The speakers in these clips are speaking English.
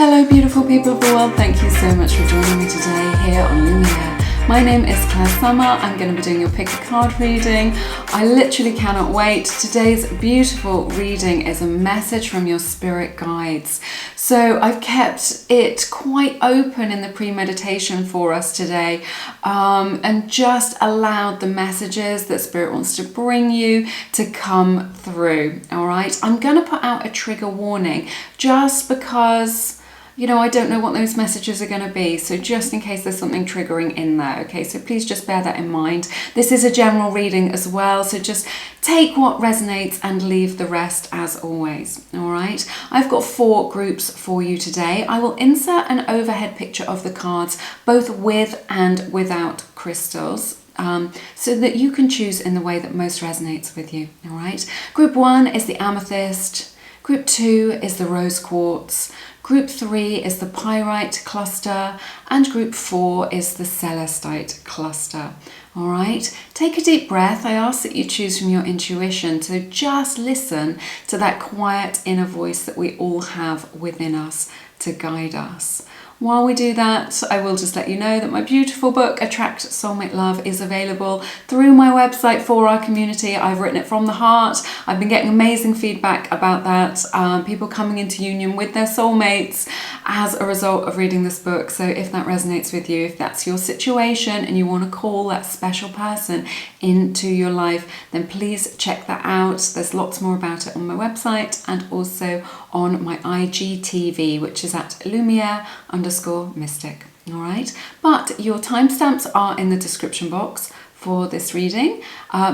Hello beautiful people of the world, thank you so much for joining me today here on Lumiere. My name is Clair. I'm going to be doing your pick a card reading. I literally cannot wait. Today's beautiful reading is a message from your spirit guides. So I've kept it quite open in the pre-meditation for us today and just allowed the messages that Spirit wants to bring you to come through. All right, I'm going to put out a trigger warning just because I don't know what those messages are going to be. So just in case there's something triggering in there. Okay, so please just bear that in mind. This is a general reading as well. So just take what resonates and leave the rest as always. All right. I've got 4 groups for you today. I will insert an overhead picture of the cards, both with and without crystals. So that you can choose in the way that most resonates with you. All right. Group 1 is the amethyst. Group 2 is the rose quartz. Group 3 is the pyrite cluster, and group 4 is the celestite cluster. All right, take a deep breath. I ask that you choose from your intuition, so just listen to that quiet inner voice that we all have within us to guide us. While we do that, I will just let you know that my beautiful book, Attract Soulmate Love, is available through my website for our community. I've written it from the heart. I've been getting amazing feedback about that. People coming into union with their soulmates as a result of reading this book. So if that resonates with you, if that's your situation and you want to call that special person into your life, then please check that out. There's lots more about it on my website and also on my IGTV, which is at Lumiere_mystic. All right, but your timestamps are in the description box for this reading.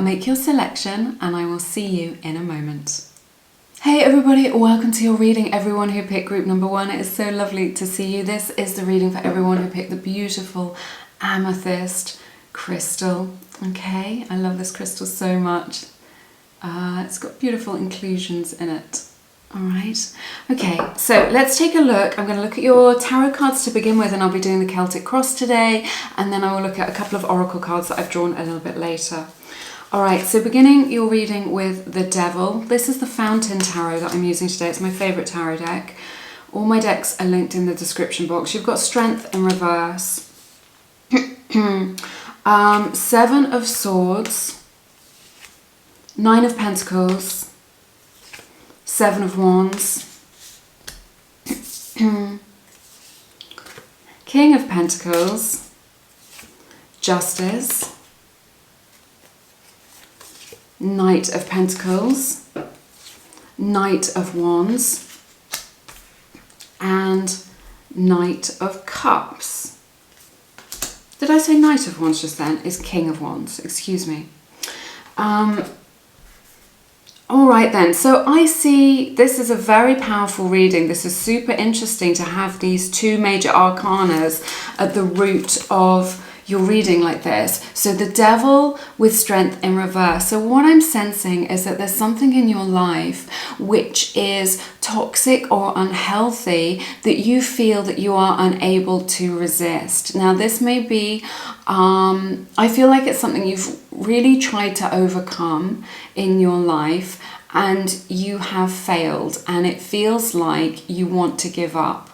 Make your selection and I will see you in a moment. Hey everybody, welcome to your reading. Everyone who picked group number 1, it is so lovely to see you. This is the reading for everyone who picked the beautiful amethyst crystal. Okay, I love this crystal so much. It's got beautiful inclusions in it. All right, okay, so let's take a look. I'm going to look at your tarot cards to begin with, and I'll be doing the Celtic cross today, and then I will look at a couple of oracle cards that I've drawn a little bit later. All right, so beginning your reading with the Devil. This is the Fountain Tarot that I'm using today. It's my favourite tarot deck. All my decks are linked in the description box. You've got Strength in reverse. 7 of Swords, 9 of Pentacles, 7 of Wands, King of Pentacles, Justice, Knight of Pentacles, Knight of Wands, and Knight of Cups. Did I say Knight of Wands just then? Is King of Wands, excuse me. All right then, so I see this is a very powerful reading. This is super interesting to have these 2 major arcanas at the root of your reading like this. So the Devil with Strength in reverse. So what I'm sensing is that there's something in your life which is toxic or unhealthy that you feel that you are unable to resist. Now this may be, I feel like it's something you've really tried to overcome in your life and you have failed, and it feels like you want to give up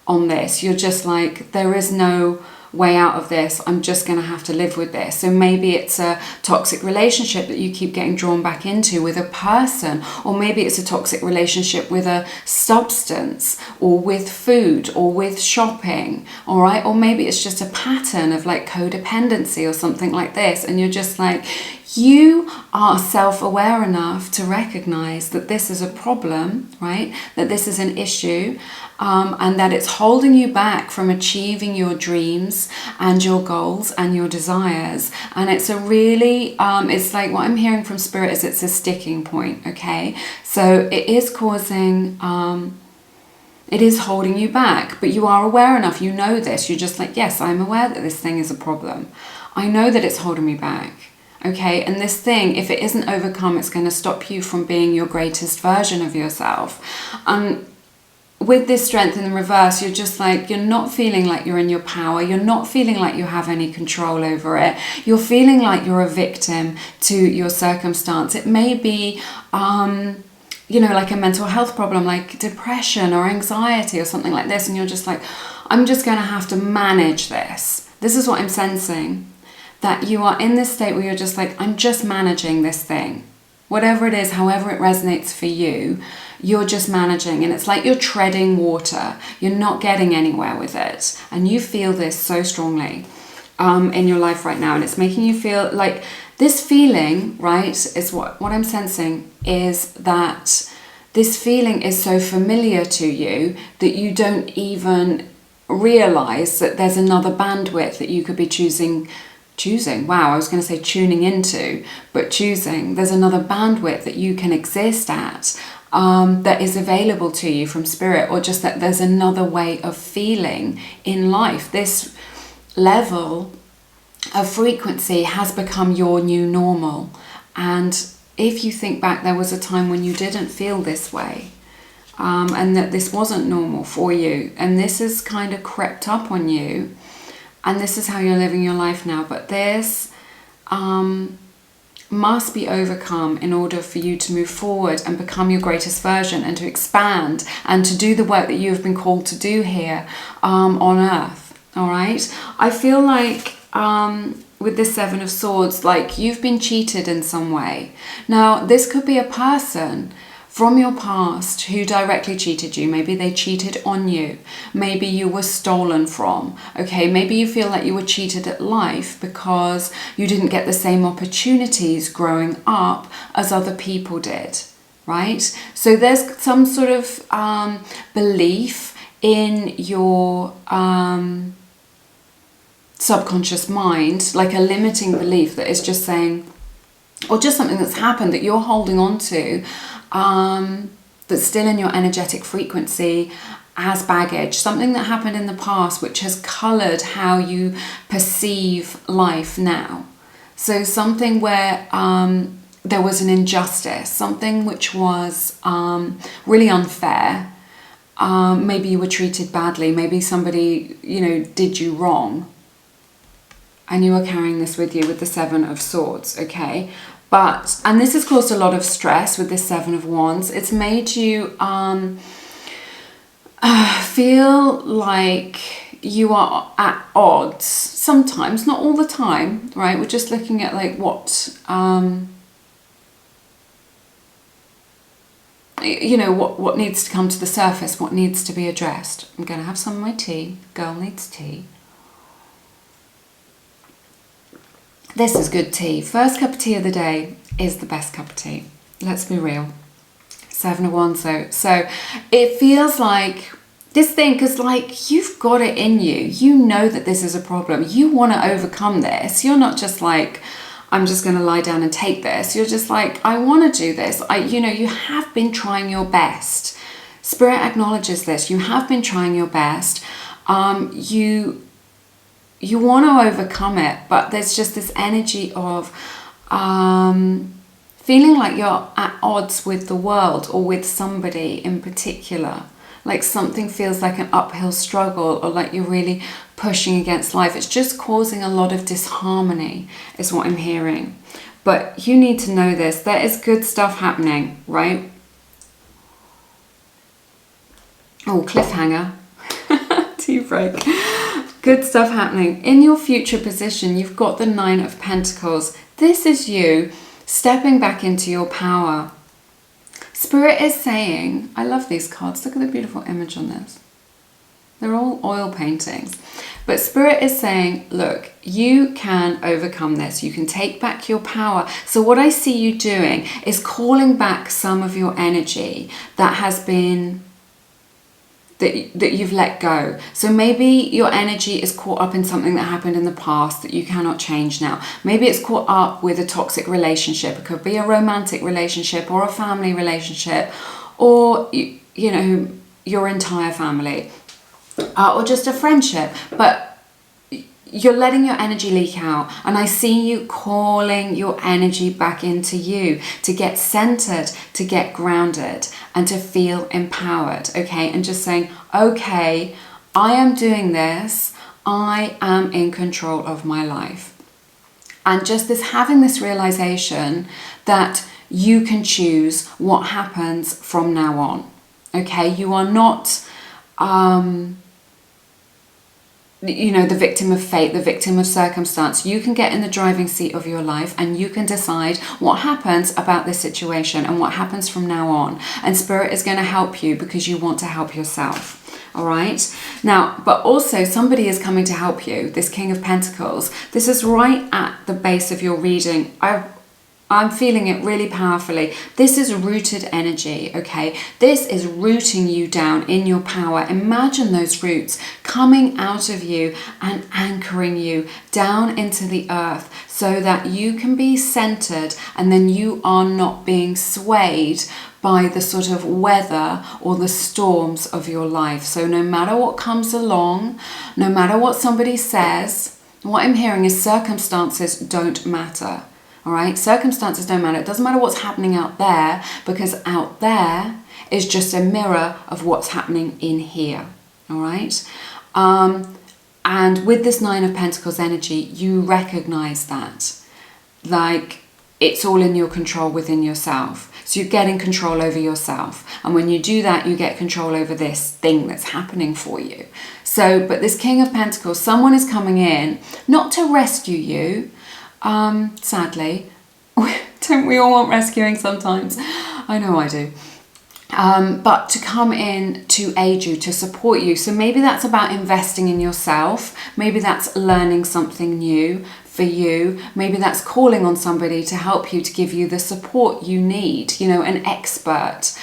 on this. You're just like, there is no way out of this. I'm just going to have to live with this. So maybe it's a toxic relationship that you keep getting drawn back into with a person, or maybe it's a toxic relationship with a substance or with food or with shopping. All right, or maybe it's just a pattern of like codependency or something like this, and you're just like, you are self-aware enough to recognize that this is a problem, right? That this is an issue, and that it's holding you back from achieving your dreams and your goals and your desires. And it's a really, it's like what I'm hearing from Spirit is it's a sticking point, okay? So it is causing, it is holding you back, but you are aware enough, you know this, you're just like, yes, I'm aware that this thing is a problem. I know that it's holding me back. Okay, and this thing, if it isn't overcome, it's going to stop you from being your greatest version of yourself. With this Strength in the reverse, you're just like, you're not feeling like you're in your power. You're not feeling like you have any control over it. You're feeling like you're a victim to your circumstance. It may be you know, like a mental health problem, like depression or anxiety or something like this, and you're just like, I'm just going to have to manage this. This is what I'm sensing, that you are in this state where you're just like, I'm just managing this thing. Whatever it is, however it resonates for you, you're just managing. And it's like you're treading water. You're not getting anywhere with it. And you feel this so strongly in your life right now. And it's making you feel like this feeling, right, is what I'm sensing is that this feeling is so familiar to you that you don't even realize that there's another bandwidth that you could be choosing. Wow, I was going to say tuning into, but choosing. There's another bandwidth that you can exist at that is available to you from spirit, or just that there's another way of feeling in life. This level of frequency has become your new normal. And if you think back, there was a time when you didn't feel this way, and that this wasn't normal for you, and this has kind of crept up on you. And this is how you're living your life now. But this must be overcome in order for you to move forward and become your greatest version, and to expand and to do the work that you have been called to do here on earth. All right. I feel like with this Seven of Swords, like you've been cheated in some way. Now, this could be a person from your past who directly cheated you. Maybe they cheated on you. Maybe you were stolen from. Okay, maybe you feel like you were cheated at life because you didn't get the same opportunities growing up as other people did, right? So there's some sort of belief in your subconscious mind, like a limiting belief that is just saying, or just something that's happened that you're holding on to, that's still in your energetic frequency as baggage, something that happened in the past which has coloured how you perceive life now. So something where there was an injustice, something which was really unfair. Maybe you were treated badly, maybe somebody, you know, did you wrong, and you are carrying this with you with the Seven of Swords, okay? But, and this has caused a lot of stress with this Seven of Wands. It's made you feel like you are at odds sometimes, not all the time, right? We're just looking at like what, you know, what needs to come to the surface, what needs to be addressed. I'm going to have some of my tea. Girl needs tea. This is good tea. First cup of tea of the day is the best cup of tea. Let's be real. Seven of Wands though. So it feels like this thing, because like you've got it in you. You know that this is a problem. You want to overcome this. You're not just like, I'm just going to lie down and take this. You're just like, I want to do this. You know, you have been trying your best. Spirit acknowledges this. You have been trying your best. You want to overcome it, but there's just this energy of feeling like you're at odds with the world or with somebody in particular. Like something feels like an uphill struggle, or like you're really pushing against life. It's just causing a lot of disharmony is what I'm hearing. But you need to know this. There is good stuff happening, right? Oh, cliffhanger. Tea break. Good stuff happening. In your future position, you've got the Nine of Pentacles. This is you stepping back into your power. Spirit is saying, I love these cards. Look at the beautiful image on this. They're all oil paintings. But Spirit is saying, look, you can overcome this. You can take back your power. So what I see you doing is calling back some of your energy that has been that you've let go. So maybe your energy is caught up in something that happened in the past that you cannot change now. Maybe it's caught up with a toxic relationship. It could be a romantic relationship or a family relationship, or you know, your entire family, or just a friendship. But you're letting your energy leak out, and I see you calling your energy back into you to get centered, to get grounded, and to feel empowered, okay? And just saying, okay, I am doing this. I am in control of my life. And just having this realization that you can choose what happens from now on. Okay, you are not, the victim of fate, the victim of circumstance. You can get in the driving seat of your life and you can decide what happens about this situation and what happens from now on. And Spirit is going to help you because you want to help yourself. All right. Now, but also somebody is coming to help you. This King of Pentacles. This is right at the base of your reading. I'm feeling it really powerfully. This is rooted energy, okay? This is rooting you down in your power. Imagine those roots coming out of you and anchoring you down into the earth so that you can be centered and then you are not being swayed by the sort of weather or the storms of your life. So no matter what comes along, no matter what somebody says, what I'm hearing is circumstances don't matter. All right, circumstances don't matter. It doesn't matter what's happening out there, because out there is just a mirror of what's happening in here. All right. And with this Nine of Pentacles energy, you recognize that, like, it's all in your control within yourself. So you're getting control over yourself. And when you do that, you get control over this thing that's happening for you. So, but this King of Pentacles, someone is coming in, not to rescue you. Sadly, don't we all want rescuing sometimes? I know I do. But to come in to aid you, to support you. So maybe that's about investing in yourself. Maybe that's learning something new for you. Maybe that's calling on somebody to help you, to give you the support you need, an expert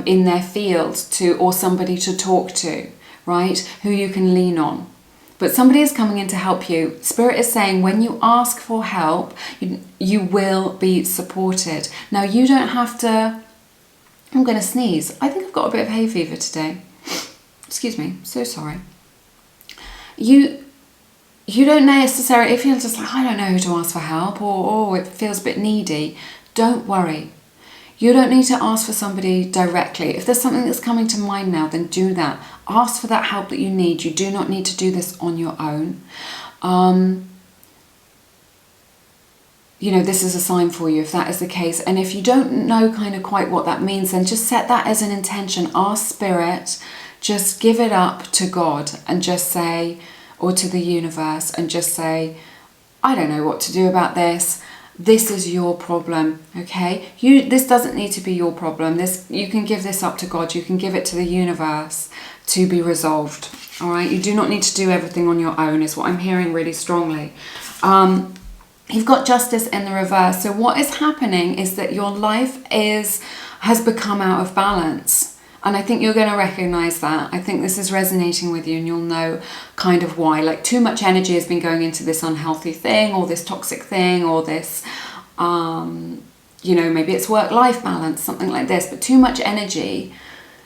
in their field or somebody to talk to, right? Who you can lean on. But somebody is coming in to help you. Spirit is saying when you ask for help, you will be supported. Now, you don't have to... I'm going to sneeze. I think I've got a bit of hay fever today. Excuse me. So sorry. You don't necessarily... If you're just like, I don't know who to ask for help, or it feels a bit needy, don't worry. You don't need to ask for somebody directly. If there's something that's coming to mind now, then do that. Ask for that help that you need. You do not need to do this on your own. This is a sign for you if that is the case. And if you don't know kind of quite what that means, then just set that as an intention. Ask Spirit, just give it up to God and just say, or to the universe, and just say, I don't know what to do about this. This is your problem, okay? This doesn't need to be your problem. You can give this up to God. You can give it to the universe to be resolved, all right? You do not need to do everything on your own, is what I'm hearing really strongly. You've got Justice in the reverse. So what is happening is that your life has become out of balance. And I think you're going to recognize that. I think this is resonating with you and you'll know kind of why. Like, too much energy has been going into this unhealthy thing or this toxic thing or this, maybe it's work-life balance, something like this. But too much energy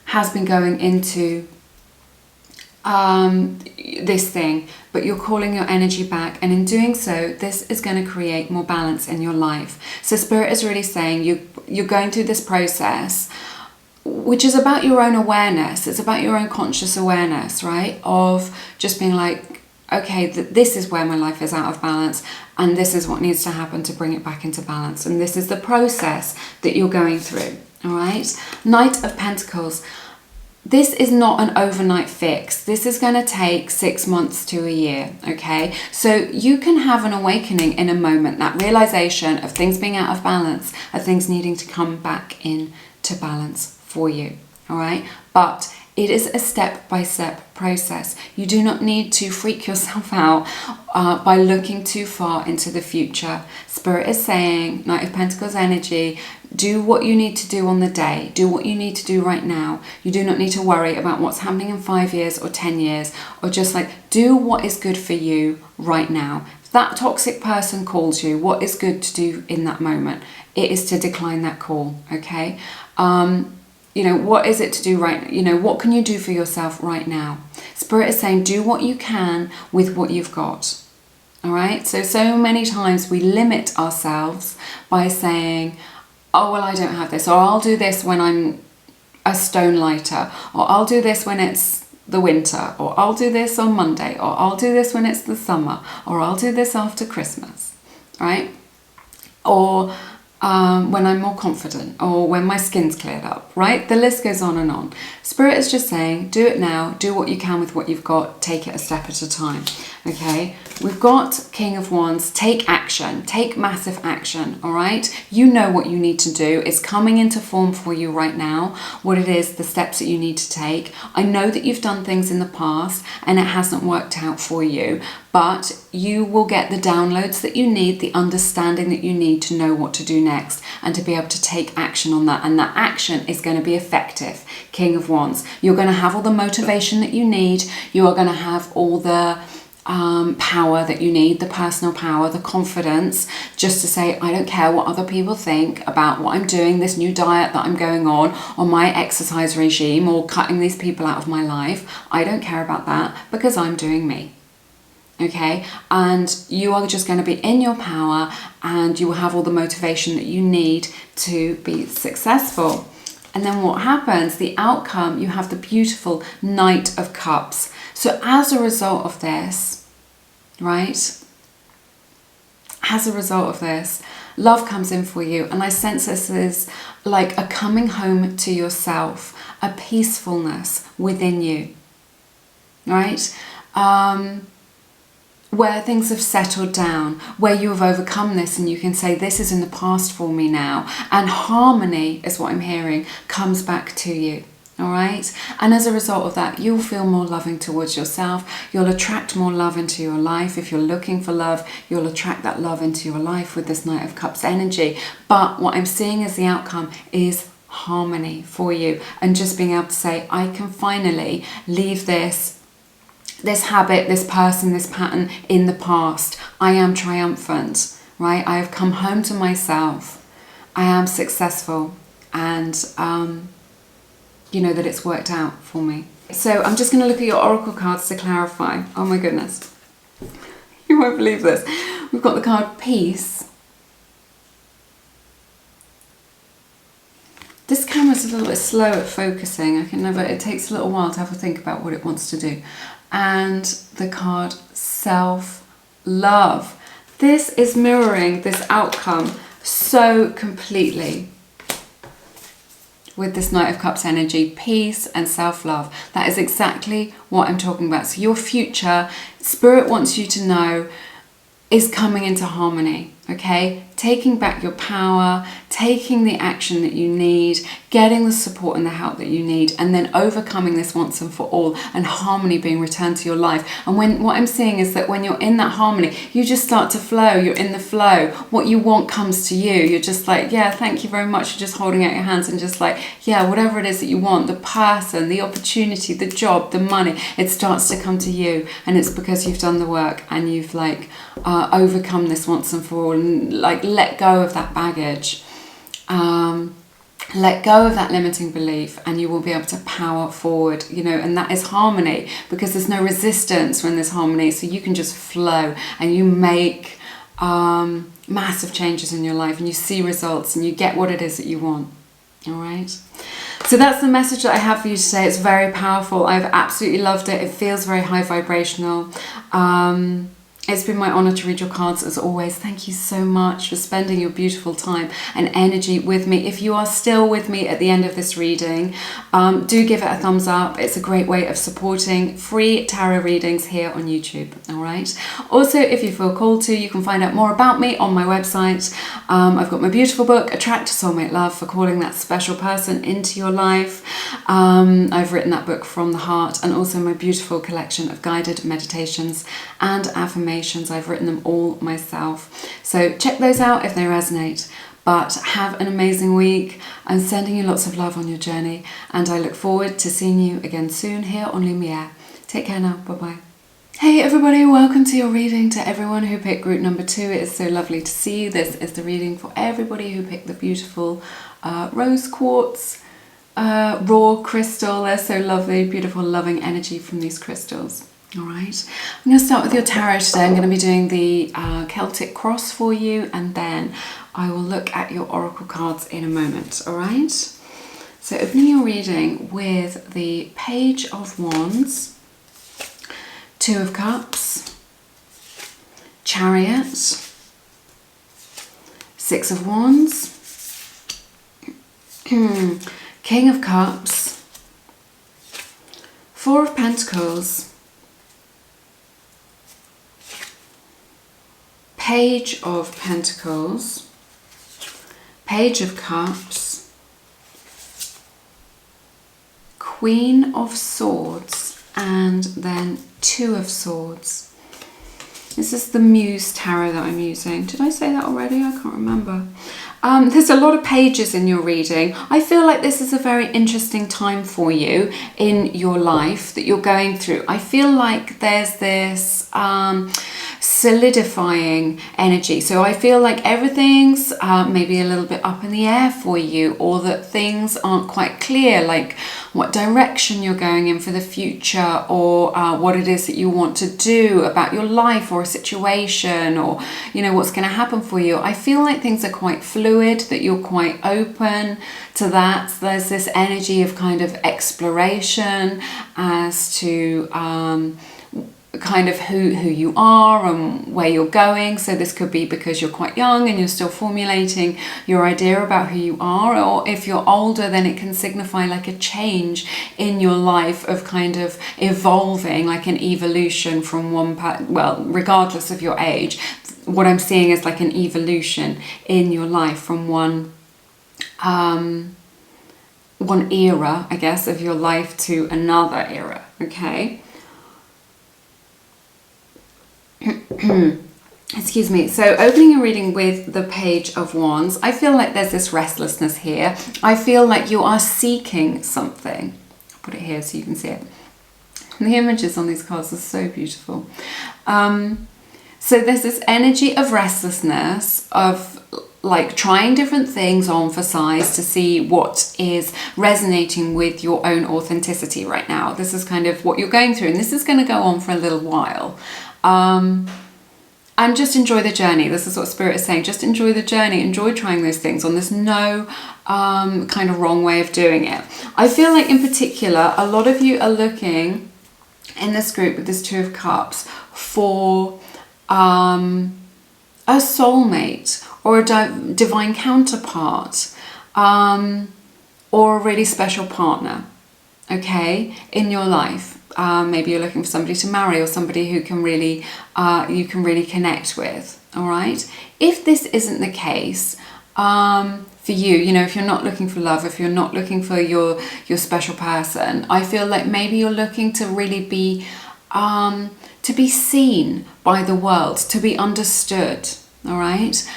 has been going into this thing. But you're calling your energy back. And in doing so, this is going to create more balance in your life. So Spirit is really saying you're going through this process, which is about your own awareness. It's about your own conscious awareness, right? Of just being like, okay, this is where my life is out of balance and this is what needs to happen to bring it back into balance. And this is the process that you're going through, all right? Knight of Pentacles. This is not an overnight fix. This is going to take 6 months to a year, okay? So you can have an awakening in a moment, that realization of things being out of balance, of things needing to come back in to balance for you, all right? But it is a step-by-step process. You do not need to freak yourself out by looking too far into the future. Spirit is saying, Knight of Pentacles energy, do what you need to do on the day. Do what you need to do right now. You do not need to worry about what's happening in 5 years or 10 years, or just like do what is good for you right now. If that toxic person calls you, what is good to do in that moment? It is to decline that call, okay? What is it to do right now? What can you do for yourself right now? Spirit is saying, do what you can with what you've got. All right? So many times we limit ourselves by saying, oh, well, I don't have this. Or I'll do this when I'm a stone lighter. Or I'll do this when it's the winter. Or I'll do this on Monday. Or I'll do this when it's the summer. Or I'll do this after Christmas. right? Or when I'm more confident, or when my skin's cleared up, right? The list goes on and on. Spirit is just saying, do it now, do what you can with what you've got, take it a step at a time, okay? We've got King of Wands, take action, take massive action, all right? You know what you need to do. It's coming into form for you right now, what it is, the steps that you need to take. I know that you've done things in the past and it hasn't worked out for you, but you will get the downloads that you need, the understanding that you need to know what to do next and to be able to take action on that. And that action is going to be effective. King of Wands. You're going to have all the motivation that you need. You are going to have all the power that you need, the personal power, the confidence, just to say, I don't care what other people think about what I'm doing, this new diet that I'm going on, or my exercise regime, or cutting these people out of my life. I don't care about that because I'm doing me. Okay, and you are just going to be in your power and you will have all the motivation that you need to be successful. And then what happens, the outcome, you have the beautiful Knight of Cups. So as a result of this, right, as a result of this, love comes in for you. And I sense this is like a coming home to yourself, a peacefulness within you, right? Where things have settled down, where you have overcome this and you can say, this is in the past for me now. And harmony is what I'm hearing, comes back to you. All right. And as a result of that, you'll feel more loving towards yourself. You'll attract more love into your life. If you're looking for love, you'll attract that love into your life with this Knight of Cups energy. But what I'm seeing as the outcome is harmony for you. And just being able to say, I can finally leave this habit, this person, this pattern in the past. I am triumphant, right? I have come home to myself. I am successful. And you know that it's worked out for me. So I'm just going to look at your oracle cards to clarify. Oh my goodness. You won't believe this. We've got the card Peace. This camera's a little bit slow at focusing. It takes a little while to have a think about what it wants to do. And the card Self-Love. This is mirroring this outcome so completely with this Knight of Cups energy, peace and self-love. That is exactly what I'm talking about. So your future, Spirit wants you to know, is coming into harmony, okay? Taking back your power, taking the action that you need, getting the support and the help that you need, and then overcoming this once and for all, and harmony being returned to your life. And what I'm seeing is that when you're in that harmony, you just start to flow, you're in the flow. What you want comes to you. You're just like, yeah, thank you very much. You're just holding out your hands and just like, yeah, whatever it is that you want, the person, the opportunity, the job, the money, it starts to come to you. And it's because you've done the work and you've like overcome this once and for all, and like let go of that baggage. Let go of that limiting belief and you will be able to power forward, you know, and that is harmony, because there's no resistance when there's harmony. So you can just flow and you make massive changes in your life and you see results and you get what it is that you want. All right. So that's the message that I have for you today. It's very powerful. I've absolutely loved it. It feels very high vibrational. It's been my honour to read your cards as always. Thank you so much for spending your beautiful time and energy with me. If you are still with me at the end of this reading, do give it a thumbs up. It's a great way of supporting free tarot readings here on YouTube. All right. Also, if you feel called to, you can find out more about me on my website. I've got my beautiful book, Attract Soulmate Love, for calling that special person into your life. I've written that book from the heart, and also my beautiful collection of guided meditations and affirmations. I've written them all myself. So check those out if they resonate. But have an amazing week. I'm sending you lots of love on your journey, and I look forward to seeing you again soon here on Lumiere. Take care now. Bye-bye. Hey everybody, welcome to your reading. To everyone who picked group number 2, it is so lovely to see you. This is the reading for everybody who picked the beautiful rose quartz raw crystal. They're so lovely, beautiful, loving energy from these crystals. All right, I'm going to start with your tarot today. I'm going to be doing the Celtic cross for you, and then I will look at your oracle cards in a moment. All right, so opening your reading with the Page of Wands, 2 of Cups, Chariot, Six of Wands, King of Cups, Four of Pentacles, Page of Pentacles, Page of Cups, Queen of Swords, and then Two of Swords. This is the Muse Tarot that I'm using. Did I say that already? I can't remember. There's a lot of pages in your reading. I feel like this is a very interesting time for you in your life that you're going through. I feel like there's this solidifying energy. So I feel like everything's maybe a little bit up in the air for you, or that things aren't quite clear, like what direction you're going in for the future, or what it is that you want to do about your life or a situation, or you know what's going to happen for you. I feel like things are quite fluid, that you're quite open to that. There's this energy of kind of exploration as to kind of who you are and where you're going. So this could be because you're quite young and you're still formulating your idea about who you are, or if you're older, then it can signify like a change in your life of kind of evolving, like an evolution from well, regardless of your age, what I'm seeing is like an evolution in your life from one era, I guess, of your life to another era. Okay. Excuse me. So opening a reading with the Page of Wands, I feel like there's this restlessness here. I feel like you are seeking something. I'll put it here so you can see it. And the images on these cards are so beautiful. So there's this energy of restlessness, of like trying different things on for size to see what is resonating with your own authenticity right now. This is kind of what you're going through, and this is going to go on for a little while. And just enjoy the journey. This is what Spirit is saying. Just enjoy the journey. Enjoy trying those things on. There's no kind of wrong way of doing it. I feel like in particular, a lot of you are looking in this group with this Two of Cups for a soulmate or a divine counterpart, or a really special partner, okay, in your life. Maybe you're looking for somebody to marry, or somebody who can really you can really connect with. All right. If this isn't the case for you, you know, if you're not looking for love, if you're not looking for your special person, I feel like maybe you're looking to really be seen by the world, to be understood. All right.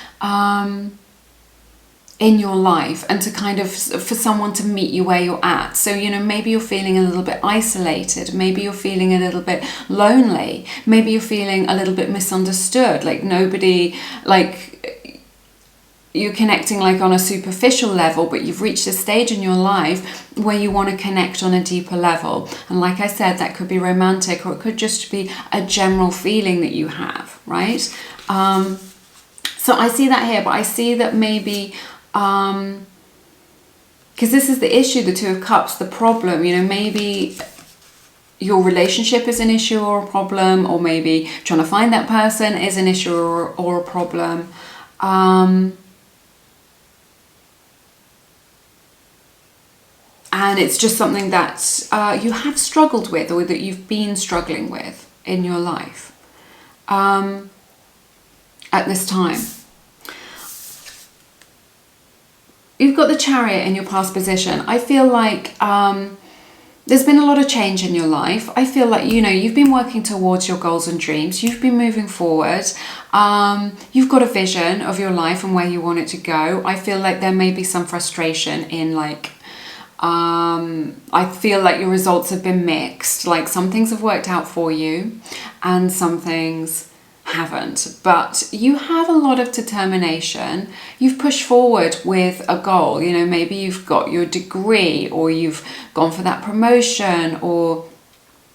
In your life, and to kind of for someone to meet you where you're at. So, you know, maybe you're feeling a little bit isolated, maybe you're feeling a little bit lonely, maybe you're feeling a little bit misunderstood, like nobody, like you're connecting like on a superficial level, but you've reached a stage in your life where you want to connect on a deeper level. And like I said, that could be romantic, or it could just be a general feeling that you have, right? So I see that here, but I see that maybe because this is the issue, the Two of Cups, the problem, you know, maybe your relationship is an issue or a problem, or maybe trying to find that person is an issue or a problem. And it's just something that you have struggled with, or that you've been struggling with in your life at this time. You've got the Chariot in your past position. I feel like there's been a lot of change in your life. I feel like, you know, you've been working towards your goals and dreams. You've been moving forward. You've got a vision of your life and where you want it to go. I feel like there may be some frustration in like, I feel like your results have been mixed. Like some things have worked out for you and some things haven't, but you have a lot of determination. You've pushed forward with a goal. You know, maybe you've got your degree, or you've gone for that promotion, or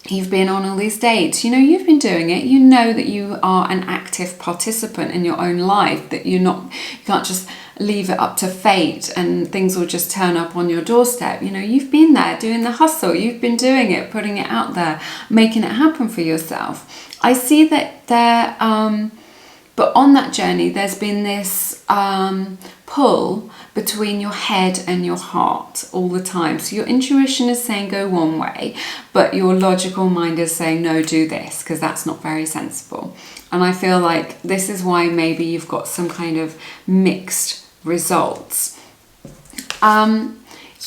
you've been on all these dates. You know, you've been doing it. You know that you are an active participant in your own life, that you can't just leave it up to fate and things will just turn up on your doorstep. You know, you've been there doing the hustle. You've been doing it, putting it out there, making it happen for yourself. I see that there, but on that journey, there's been this pull between your head and your heart all the time. So your intuition is saying go one way, but your logical mind is saying no, do this, because that's not very sensible. And I feel like this is why maybe you've got some kind of mixed results.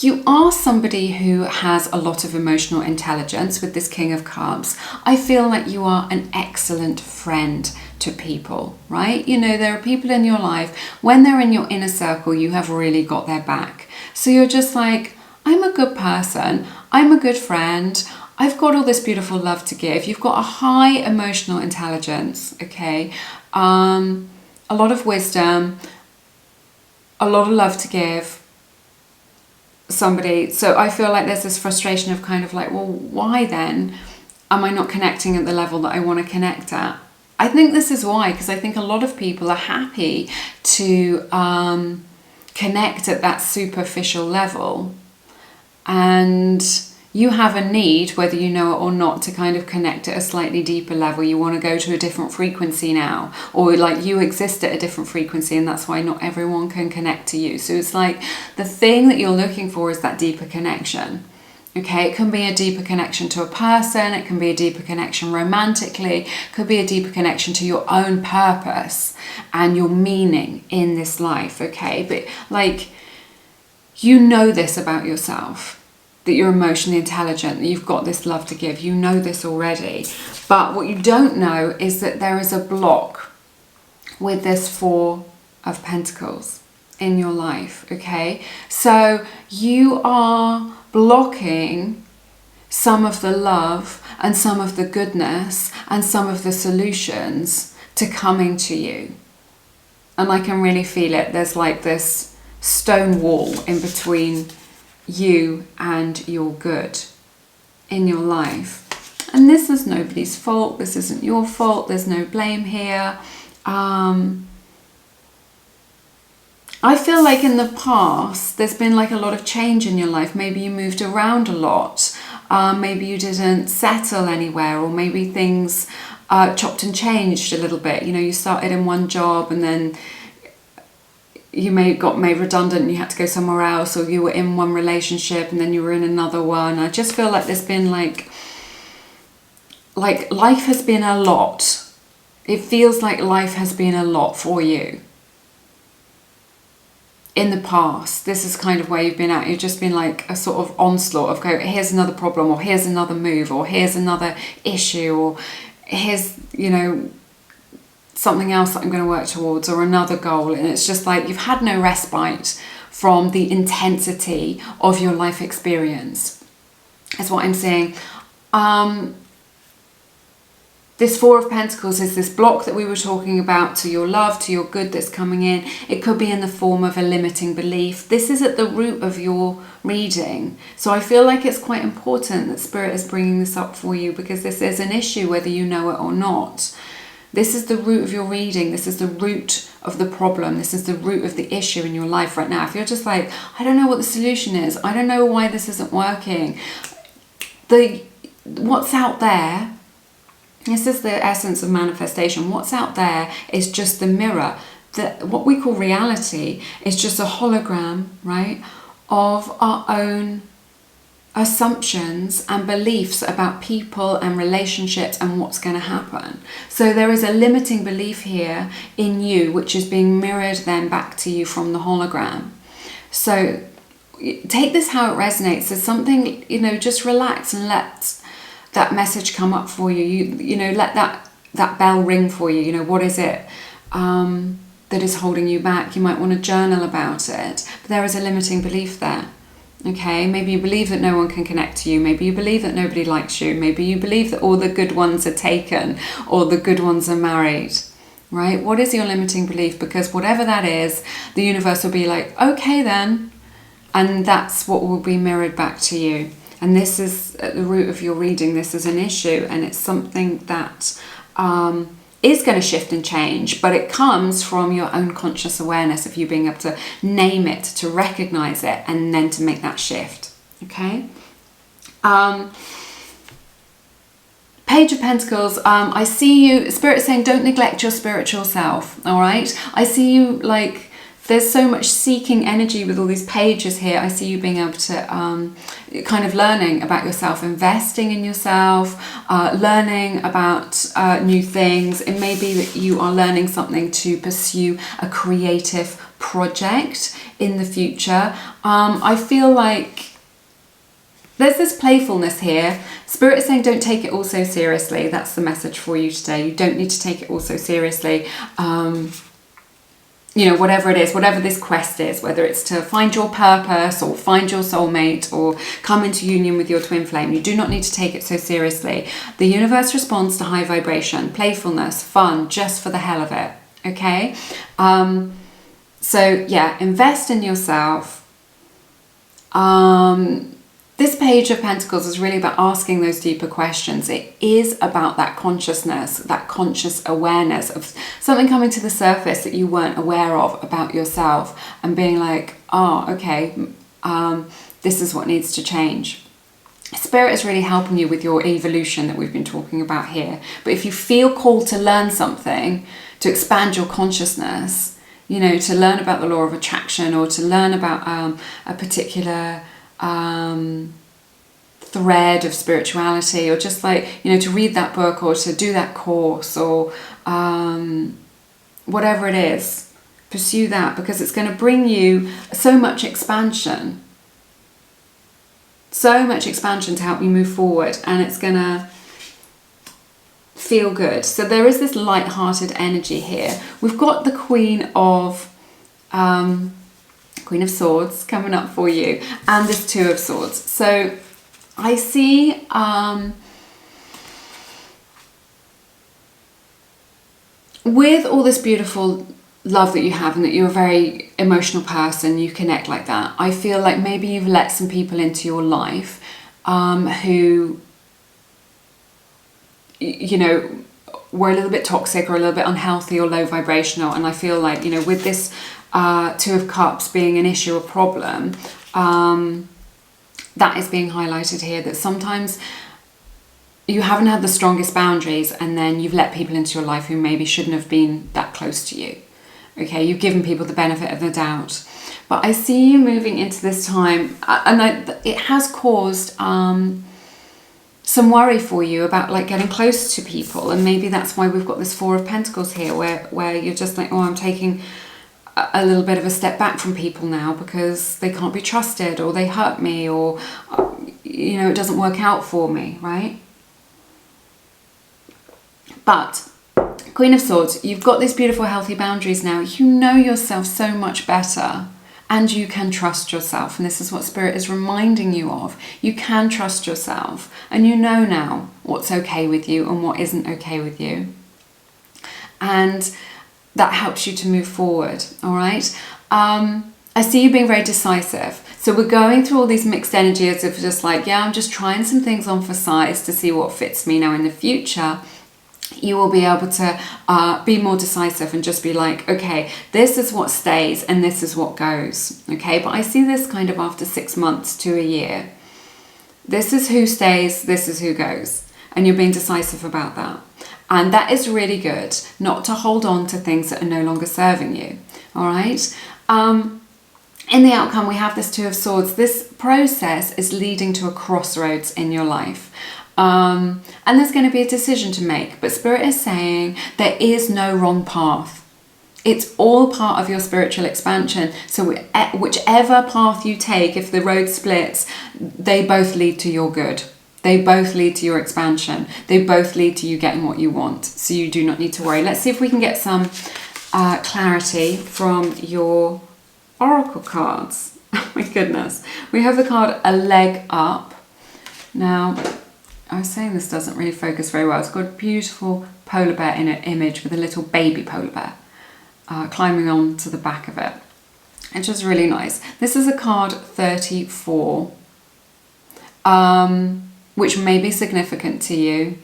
You are somebody who has a lot of emotional intelligence with this King of Cups. I feel like you are an excellent friend to people, right? You know, there are people in your life, when they're in your inner circle, you have really got their back. So you're just like, I'm a good person, I'm a good friend, I've got all this beautiful love to give. You've got a high emotional intelligence, okay? A lot of wisdom, a lot of love to give somebody. So I feel like there's this frustration of kind of like, well, why then am I not connecting at the level that I want to connect at? I think this is why, because I think a lot of people are happy to connect at that superficial level, and you have a need, whether you know it or not, to kind of connect at a slightly deeper level. You want to go to a different frequency now, or like you exist at a different frequency, and that's why not everyone can connect to you. So it's like the thing that you're looking for is that deeper connection. Okay, it can be a deeper connection to a person, it can be a deeper connection romantically, it could be a deeper connection to your own purpose and your meaning in this life, okay? But like, you know this about yourself, that you're emotionally intelligent, that you've got this love to give, you know this already. But what you don't know is that there is a block with this Four of Pentacles in your life, okay? So you are blocking some of the love and some of the goodness and some of the solutions to coming to you. And I can really feel it. There's like this stone wall in between you and your good in your life. And this is nobody's fault. This isn't your fault. There's no blame here. I feel like in the past, there's been like a lot of change in your life. Maybe you moved around a lot. Maybe you didn't settle anywhere, or maybe things chopped and changed a little bit. You know, you started in one job and then you got made redundant and you had to go somewhere else, or you were in one relationship and then you were in another one. I just feel like there's been like life has been a lot. It feels like life has been a lot for you. In the past, this is kind of where you've been at. You've just been like a sort of onslaught of go, here's another problem, or here's another move, or here's another issue, or here's, you know, something else that I'm going to work towards, or another goal. And it's just like you've had no respite from the intensity of your life experience, is what I'm saying. This Four of Pentacles is this block that we were talking about to your love, to your good that's coming in. It could be in the form of a limiting belief. This is at the root of your reading. So I feel like it's quite important that Spirit is bringing this up for you, because this is an issue whether you know it or not. This is the root of your reading. This is the root of the problem. This is the root of the issue in your life right now. If you're just like, I don't know what the solution is, I don't know why this isn't working. What's out there, this is the essence of manifestation. What's out there is just the mirror. What we call reality is just a hologram, right, of our own assumptions and beliefs about people and relationships and what's going to happen. So there is a limiting belief here in you, which is being mirrored then back to you from the hologram. So take this how it resonates. There's something, you know, just relax and let that message come up for you. You know, let that bell ring for you. You know, what is it that is holding you back? You might want to journal about it. But there is a limiting belief there. Okay, maybe you believe that no one can connect to you. Maybe you believe that nobody likes you. Maybe you believe that all the good ones are taken, or the good ones are married. Right? What is your limiting belief? Because whatever that is, the universe will be like, okay then. And that's what will be mirrored back to you. And this is at the root of your reading. This is an issue, and it's something that is going to shift and change, but it comes from your own conscious awareness of you being able to name it, to recognize it, and then to make that shift. Okay? Page of Pentacles, I see you, Spirit is saying don't neglect your spiritual self, all right? I see you like there's so much seeking energy with all these pages here. I see you being able to kind of learning about yourself, investing in yourself, learning about new things. It may be that you are learning something to pursue a creative project in the future. I feel like there's this playfulness here. Spirit is saying don't take it all so seriously. That's the message for you today. You don't need to take it all so seriously. You know, whatever it is, whatever this quest is, whether it's to find your purpose or find your soulmate or come into union with your twin flame, you do not need to take it so seriously. The universe responds to high vibration, playfulness, fun, just for the hell of it. Okay? So yeah, invest in yourself. This Page of Pentacles is really about asking those deeper questions. It is about that consciousness, that conscious awareness of something coming to the surface that you weren't aware of about yourself and being like, oh, okay, this is what needs to change. Spirit is really helping you with your evolution that we've been talking about here. But if you feel called to learn something, to expand your consciousness, you know, to learn about the law of attraction or to learn about a particular thread of spirituality, or just like, you know, to read that book or to do that course or whatever it is, pursue that, because it's going to bring you so much expansion to help you move forward, and it's going to feel good. So there is this light-hearted energy here. We've got the Queen of Swords coming up for you, and this Two of Swords. So I see with all this beautiful love that you have, and that you're a very emotional person, you connect like that, I feel like maybe you've let some people into your life who, you know, were a little bit toxic or a little bit unhealthy or low vibrational. And I feel like, you know, with this Two of Cups being an issue, a problem, that is being highlighted here, that sometimes you haven't had the strongest boundaries, and then you've let people into your life who maybe shouldn't have been that close to you. Okay, you've given people the benefit of the doubt. But I see you moving into this time, and it has caused some worry for you about like getting close to people, and maybe that's why we've got this Four of Pentacles here, where you're just like, oh, I'm taking a little bit of a step back from people now because they can't be trusted, or they hurt me, or you know, it doesn't work out for me, right? But Queen of Swords, you've got these beautiful healthy boundaries now. You know yourself so much better, and you can trust yourself. And this is what Spirit is reminding you of. You can trust yourself, and you know now what's okay with you and what isn't okay with you. And that helps you to move forward, all right? I see you being very decisive. So we're going through all these mixed energies of just like, yeah, I'm just trying some things on for size to see what fits me. Now in the future, you will be able to be more decisive and just be like, okay, this is what stays and this is what goes, okay? But I see this kind of after 6 months to a year. This is who stays, this is who goes. And you're being decisive about that. And that is really good, not to hold on to things that are no longer serving you, all right? In the outcome, we have this Two of Swords. This process is leading to a crossroads in your life. And there's going to be a decision to make. But Spirit is saying there is no wrong path. It's all part of your spiritual expansion. So whichever path you take, if the road splits, they both lead to your good. They both lead to your expansion. They both lead to you getting what you want. So you do not need to worry. Let's see if we can get some clarity from your oracle cards. Oh my goodness. We have the card A Leg Up. Now, I was saying this doesn't really focus very well. It's got a beautiful polar bear in an image with a little baby polar bear climbing on to the back of it. It's just really nice. This is a card 34. Which may be significant to you,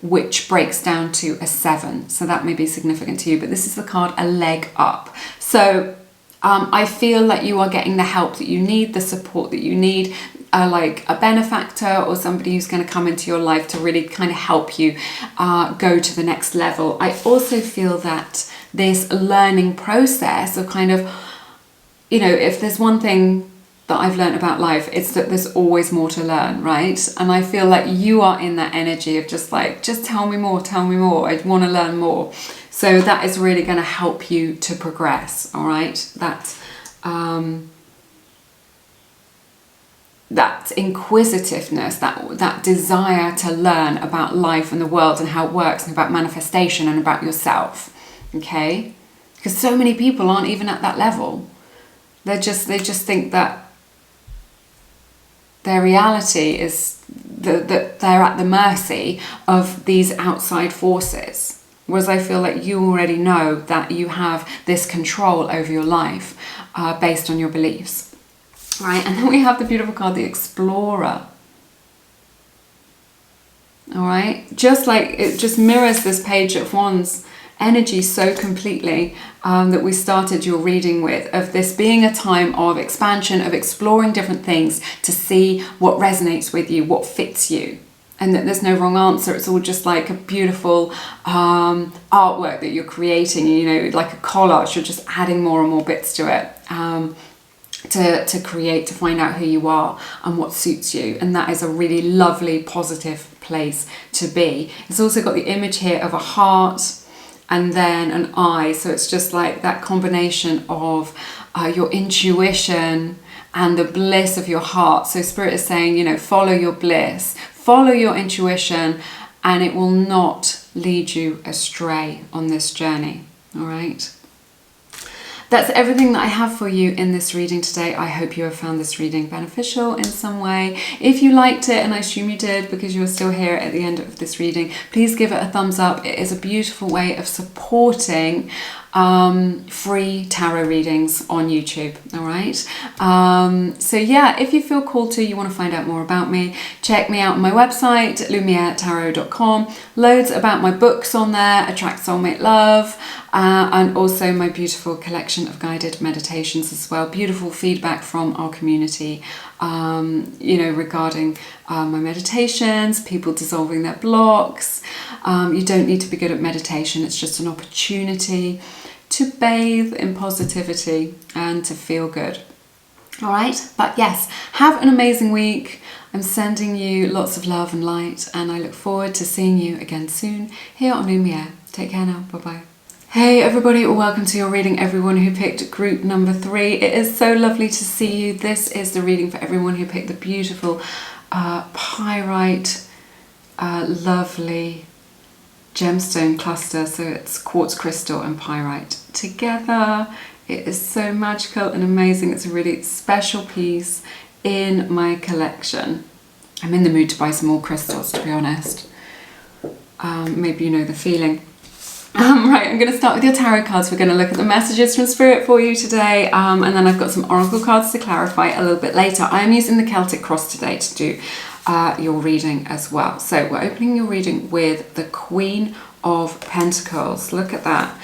which breaks down to a 7. So that may be significant to you, but this is the card A Leg Up. So I feel like you are getting the help that you need, the support that you need, like a benefactor or somebody who's going to come into your life to really kind of help you go to the next level. I also feel that this learning process of kind of you know, if there's one thing that I've learned about life, it's that there's always more to learn, right? And I feel like you are in that energy of just like, just tell me more, I want to learn more. So that is really going to help you to progress, all right? That inquisitiveness, that desire to learn about life and the world and how it works, and about manifestation and about yourself, okay? Because so many people aren't even at that level. They just think that their reality is that they're at the mercy of these outside forces. Whereas I feel like you already know that you have this control over your life based on your beliefs. Right, and then we have the beautiful card, the Explorer. All right, just like it just mirrors this Page of Wands energy so completely that we started your reading with, of this being a time of expansion, of exploring different things to see what resonates with you, what fits you, and that there's no wrong answer. It's all just like a beautiful artwork that you're creating, you know, like a collage. You're just adding more and more bits to it to create, to find out who you are and what suits you. And that is a really lovely, positive place to be. It's also got the image here of a heart and then an eye. So it's just like that combination of your intuition and the bliss of your heart. So Spirit is saying, you know, follow your bliss, follow your intuition, and it will not lead you astray on this journey. All right. That's everything that I have for you in this reading today. I hope you have found this reading beneficial in some way. If you liked it, and I assume you did because you're still here at the end of this reading, please give it a thumbs up. It is a beautiful way of supporting free tarot readings on YouTube. All right. So yeah, if you feel called to, you want to find out more about me, check me out on my website, lumieretarot.com. Loads about my books on there, Attract Soulmate Love, and also my beautiful collection of guided meditations as well. Beautiful feedback from our community, you know, regarding my meditations, people dissolving their blocks. You don't need to be good at meditation. It's just an opportunity to bathe in positivity and to feel good. All right, but yes, have an amazing week. I'm sending you lots of love and light, and I look forward to seeing you again soon here on Lumiere. Take care now. Bye-bye. Hey everybody, welcome to your reading, everyone who picked group number 3. It is so lovely to see you. This is the reading for everyone who picked the beautiful pyrite, lovely gemstone cluster. So it's quartz crystal and pyrite together. It is so magical and amazing. It's a really special piece in my collection. I'm in the mood to buy some more crystals, to be honest. Maybe you know the feeling. Right, I'm going to start with your tarot cards. We're going to look at the messages from Spirit for you today, and then I've got some oracle cards to clarify a little bit later. I am using the Celtic Cross today to do your reading as well. So we're opening your reading with the Queen of Pentacles. Look at that.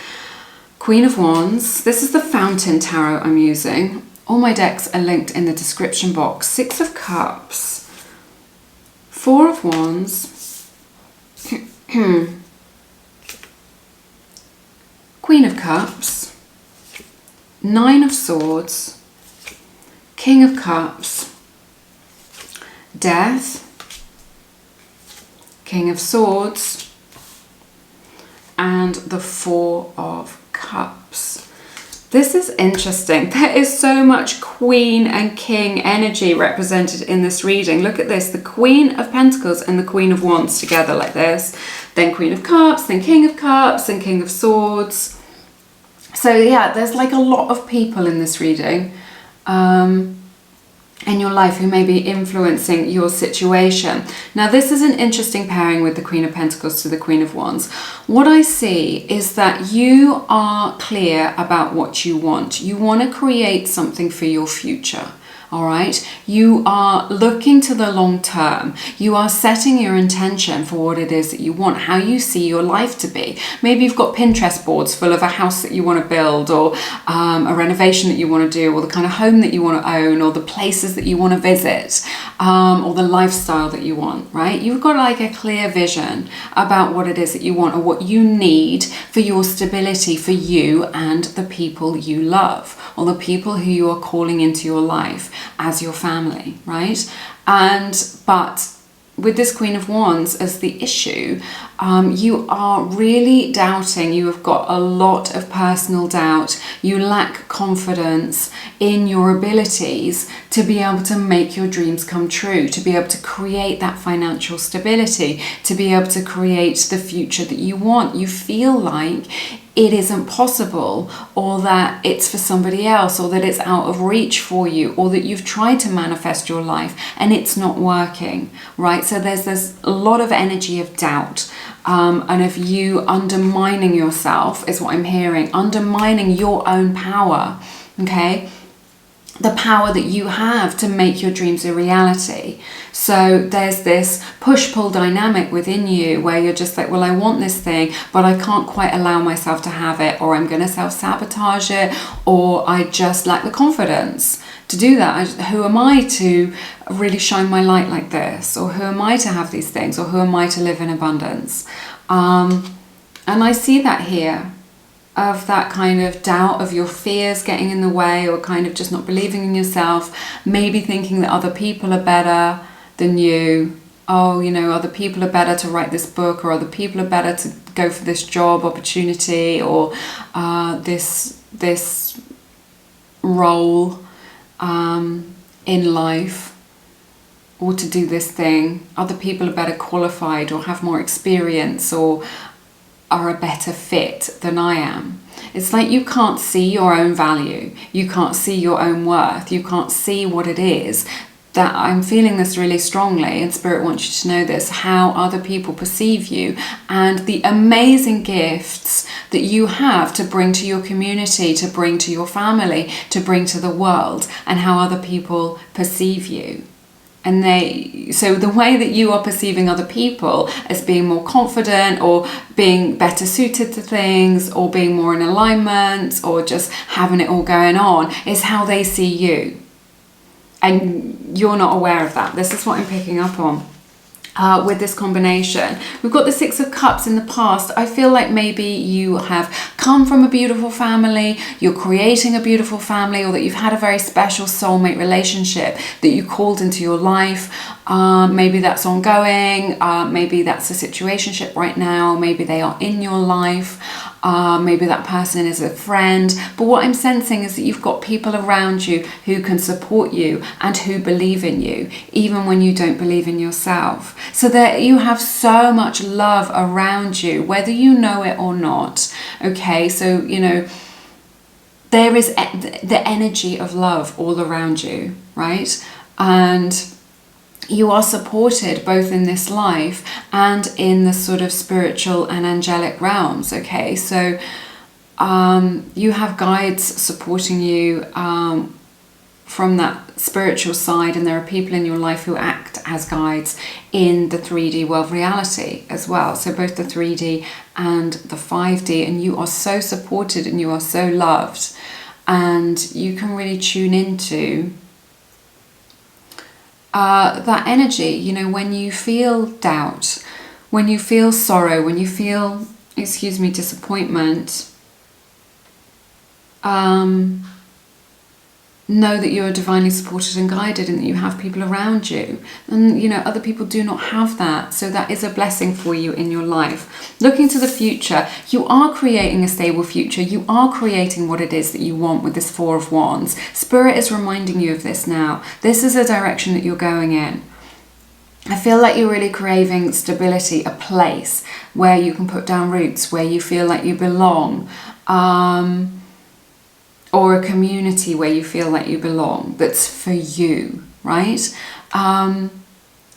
Queen of Wands. This is the Fountain Tarot I'm using. All my decks are linked in the description box. 6 of Cups. 4 of Wands. Queen of Cups, 9 of Swords, King of Cups, Death, King of Swords, and the 4 of Cups. This is interesting. There is so much Queen and King energy represented in this reading. Look at this, the Queen of Pentacles and the Queen of Wands together like this. Then Queen of Cups, then King of Cups, and King of Swords. So yeah, there's like a lot of people in this reading in your life who may be influencing your situation. Now this is an interesting pairing with the Queen of Pentacles to the Queen of Wands. What I see is that you are clear about what you want. You want to create something for your future. All right, you are looking to the long term. You are setting your intention for what it is that you want, how you see your life to be. Maybe you've got Pinterest boards full of a house that you want to build, or a renovation that you want to do, or the kind of home that you want to own, or the places that you want to visit, or the lifestyle that you want, right? You've got like a clear vision about what it is that you want, or what you need for your stability, for you and the people you love, or the people who you are calling into your life as your family, right? But with this Queen of Wands as the issue, you are really doubting. You have got a lot of personal doubt. You lack confidence in your abilities to be able to make your dreams come true, to be able to create that financial stability, to be able to create the future that you want. You feel like it isn't possible, or that it's for somebody else, or that it's out of reach for you, or that you've tried to manifest your life and it's not working, right? So there's a lot of energy of doubt, and of you undermining yourself is what I'm hearing, undermining your own power, okay? The power that you have to make your dreams a reality. So there's this push-pull dynamic within you where you're just like, well, I want this thing, but I can't quite allow myself to have it, or I'm going to self-sabotage it, or I just lack the confidence to do that. Who am I to really shine my light like this? Or who am I to have these things? Or who am I to live in abundance? And I see that here, of that kind of doubt, of your fears getting in the way, or kind of just not believing in yourself, maybe thinking that other people are better than you. Oh, you know, other people are better to write this book, or other people are better to go for this job opportunity, or this role in life, or to do this thing. Other people are better qualified, or have more experience, or are a better fit than I am. It's like you can't see your own value. You can't see your own worth. You can't see what it is. That I'm feeling this really strongly, and Spirit wants you to know this, how other people perceive you, and the amazing gifts that you have to bring to your community, to bring to your family, to bring to the world, and how other people perceive you. And so the way that you are perceiving other people as being more confident, or being better suited to things, or being more in alignment, or just having it all going on, is how they see you. And you're not aware of that. This is what I'm picking up on. With this combination, we've got the Six of Cups in the past. I feel like maybe you have come from a beautiful family, you're creating a beautiful family, or that you've had a very special soulmate relationship that you called into your life. Maybe that's ongoing, maybe that's a situationship right now, maybe they are in your life, maybe that person is a friend. But what I'm sensing is that you've got people around you who can support you and who believe in you, even when you don't believe in yourself. So that you have so much love around you, whether you know it or not. Okay, so, you know, there is the energy of love all around you, right? And you are supported both in this life and in the sort of spiritual and angelic realms, okay? So you have guides supporting you from that spiritual side, and there are people in your life who act as guides in the 3D world reality as well. So both the 3D and the 5D, and you are so supported and you are so loved, and you can really tune into that energy, you know, when you feel doubt, when you feel sorrow, when you feel, disappointment, know that you are divinely supported and guided, and that you have people around you. And, you know, other people do not have that. So that is a blessing for you in your life. Looking to the future, you are creating a stable future. You are creating what it is that you want with this Four of Wands. Spirit is reminding you of this now. This is a direction that you're going in. I feel like you're really craving stability, a place where you can put down roots, where you feel like you belong, or a community where you feel like you belong, that's for you, right?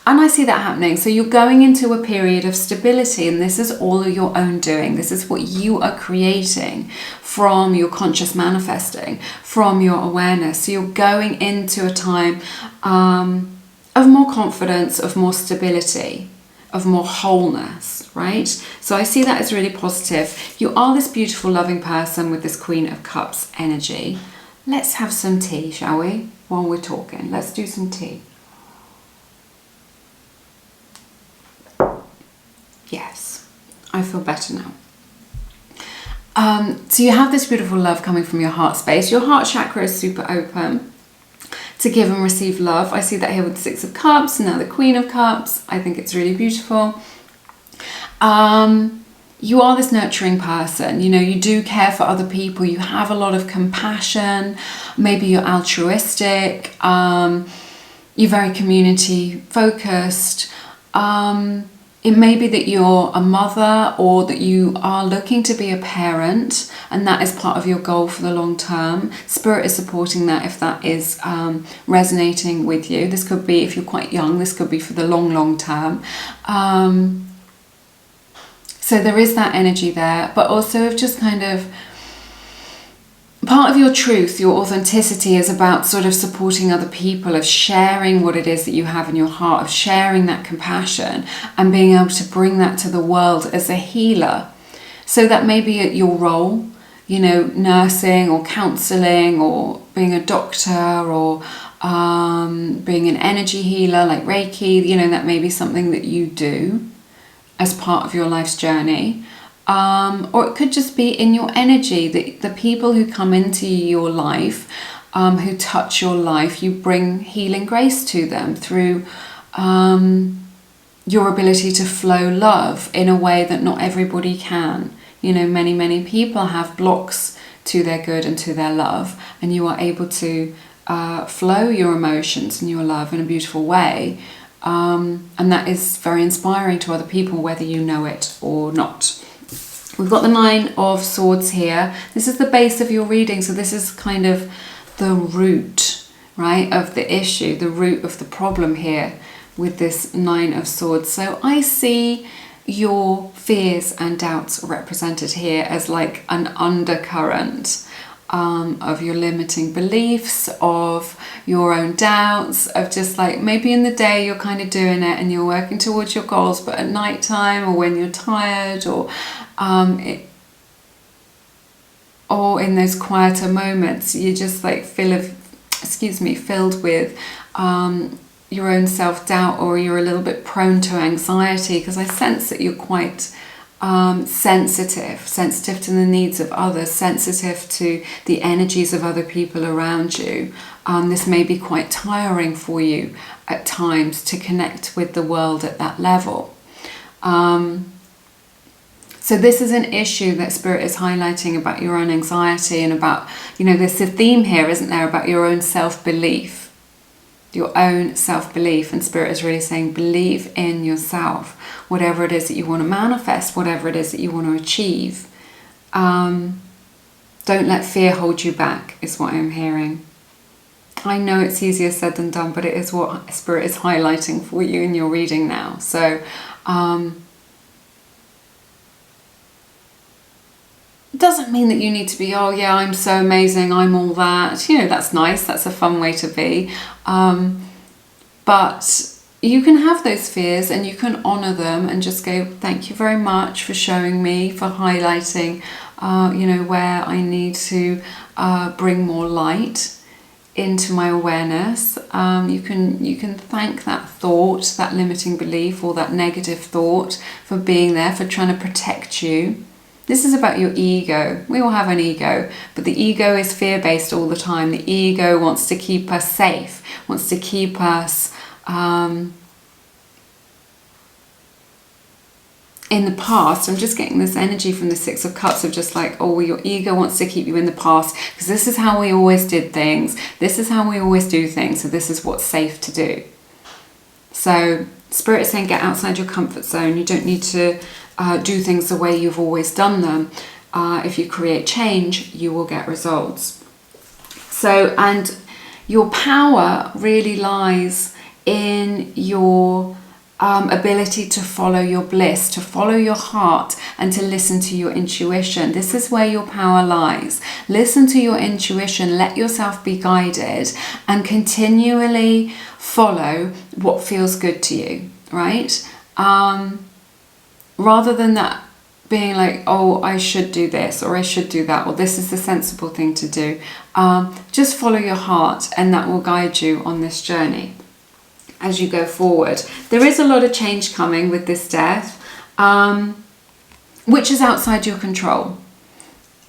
And I see that happening. So you're going into a period of stability, and this is all your own doing. This is what you are creating from your conscious manifesting, from your awareness. So you're going into a time of more confidence, of more stability, of more wholeness, right? So I see that as really positive. You are this beautiful, loving person with this Queen of Cups energy. Let's have some tea, shall we? While we're talking, let's do some tea. Yes, I feel better now. So you have this beautiful love coming from your heart space. Your heart chakra is super open to give and receive love. I see that here with the Six of Cups and now the Queen of Cups. I think it's really beautiful. You are this nurturing person. You know, you do care for other people. You have a lot of compassion. Maybe you're altruistic. You're very community focused. It may be that you're a mother, or that you are looking to be a parent, and that is part of your goal for the long term. Spirit is supporting that if that is resonating with you. This could be, if you're quite young, this could be for the long term. So there is that energy there, but also of just kind of part of your truth, your authenticity is about sort of supporting other people, of sharing what it is that you have in your heart, of sharing that compassion and being able to bring that to the world as a healer. So that may be your role, you know, nursing or counselling or being a doctor or being an energy healer like Reiki, you know, that may be something that you do as part of your life's journey. Or it could just be in your energy, the people who come into your life, who touch your life, you bring healing grace to them through your ability to flow love in a way that not everybody can. You know, many people have blocks to their good and to their love, and you are able to flow your emotions and your love in a beautiful way. And that is very inspiring to other people, whether you know it or not. We've got the Nine of Swords here. This is the base of your reading. So this is kind of the root, right, of the issue, the root of the problem here with this Nine of Swords. So I see your fears and doubts represented here as like an undercurrent of your limiting beliefs, of your own doubts, of just like maybe in the day you're kind of doing it and you're working towards your goals, but at night time or when you're tired or in those quieter moments, you're just like filled with your own self-doubt, or you're a little bit prone to anxiety, because I sense that you're quite sensitive to the needs of others, sensitive to the energies of other people around you. This may be quite tiring for you at times to connect with the world at that level. So this is an issue that Spirit is highlighting about your own anxiety, and about, you know, there's a theme here, isn't there, about your own self-belief. Your own self-belief, and Spirit is really saying believe in yourself, whatever it is that you want to manifest, whatever it is that you want to achieve. Don't let fear hold you back, is what I'm hearing. I know it's easier said than done, but it is what Spirit is highlighting for you in your reading now. So it doesn't mean that you need to be, oh yeah, I'm so amazing, I'm all that. You know, that's nice, that's a fun way to be. But you can have those fears and you can honour them and just go, thank you very much for showing me, for highlighting, you know, where I need to bring more light into my awareness. You can thank that thought, that limiting belief or that negative thought for being there, for trying to protect you. This is about your ego. We all have an ego, but the ego is fear-based all the time. The ego wants to keep us safe, wants to keep us in the past. I'm just getting this energy from the Six of Cups of just like, oh, well, your ego wants to keep you in the past because this is how we always did things. This is how we always do things. So this is what's safe to do. So Spirit is saying get outside your comfort zone. You don't need to do things the way you've always done them. If you create change, you will get results. So, and your power really lies in your ability to follow your bliss, to follow your heart, and to listen to your intuition. This is where your power lies. Listen to your intuition, let yourself be guided, and continually follow what feels good to you, right? Rather than that being like, oh, I should do this, or I should do that, or this is the sensible thing to do. Just follow your heart, and that will guide you on this journey as you go forward. There is a lot of change coming with this death, which is outside your control.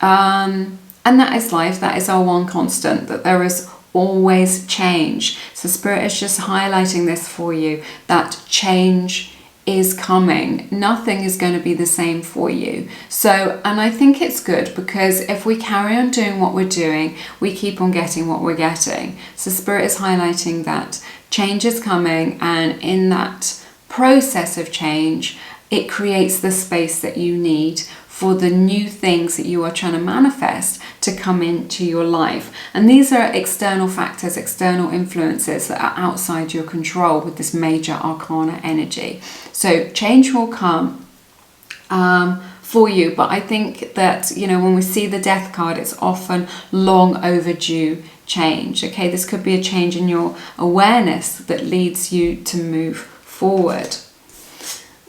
And that is life. That is our one constant, that there is always change. So Spirit is just highlighting this for you, that change is coming. Nothing is going to be the same for you. So, and I think it's good, because if we carry on doing what we're doing, we keep on getting what we're getting. So Spirit is highlighting that change is coming, and in that process of change, it creates the space that you need for the new things that you are trying to manifest to come into your life. And these are external factors, external influences that are outside your control with this major arcana energy. So change will come for you, but I think that, you know, when we see the death card, it's often long overdue change. Okay, this could be a change in your awareness that leads you to move forward.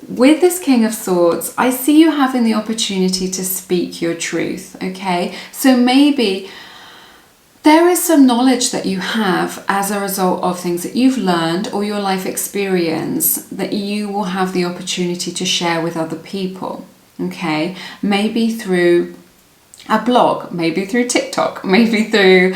With this King of Swords, I see you having the opportunity to speak your truth. Okay, so maybe there is some knowledge that you have as a result of things that you've learned or your life experience that you will have the opportunity to share with other people. Okay, maybe through a blog, maybe through TikTok, maybe through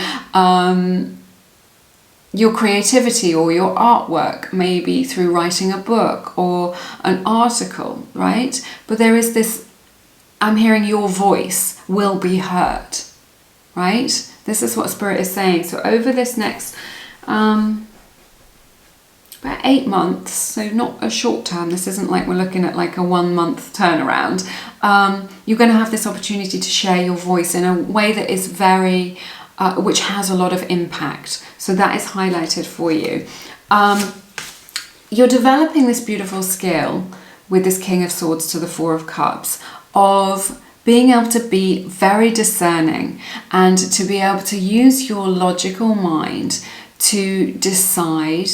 your creativity or your artwork, maybe through writing a book or an article, right? But there is this, I'm hearing your voice will be heard, right? This is what Spirit is saying. So over this next about 8 months, so not a short term, this isn't like we're looking at like a 1 month turnaround, you're going to have this opportunity to share your voice in a way that is very, which has a lot of impact. So that is highlighted for you. You're developing this beautiful skill with this King of Swords to the Four of Cups of being able to be very discerning and to be able to use your logical mind to decide.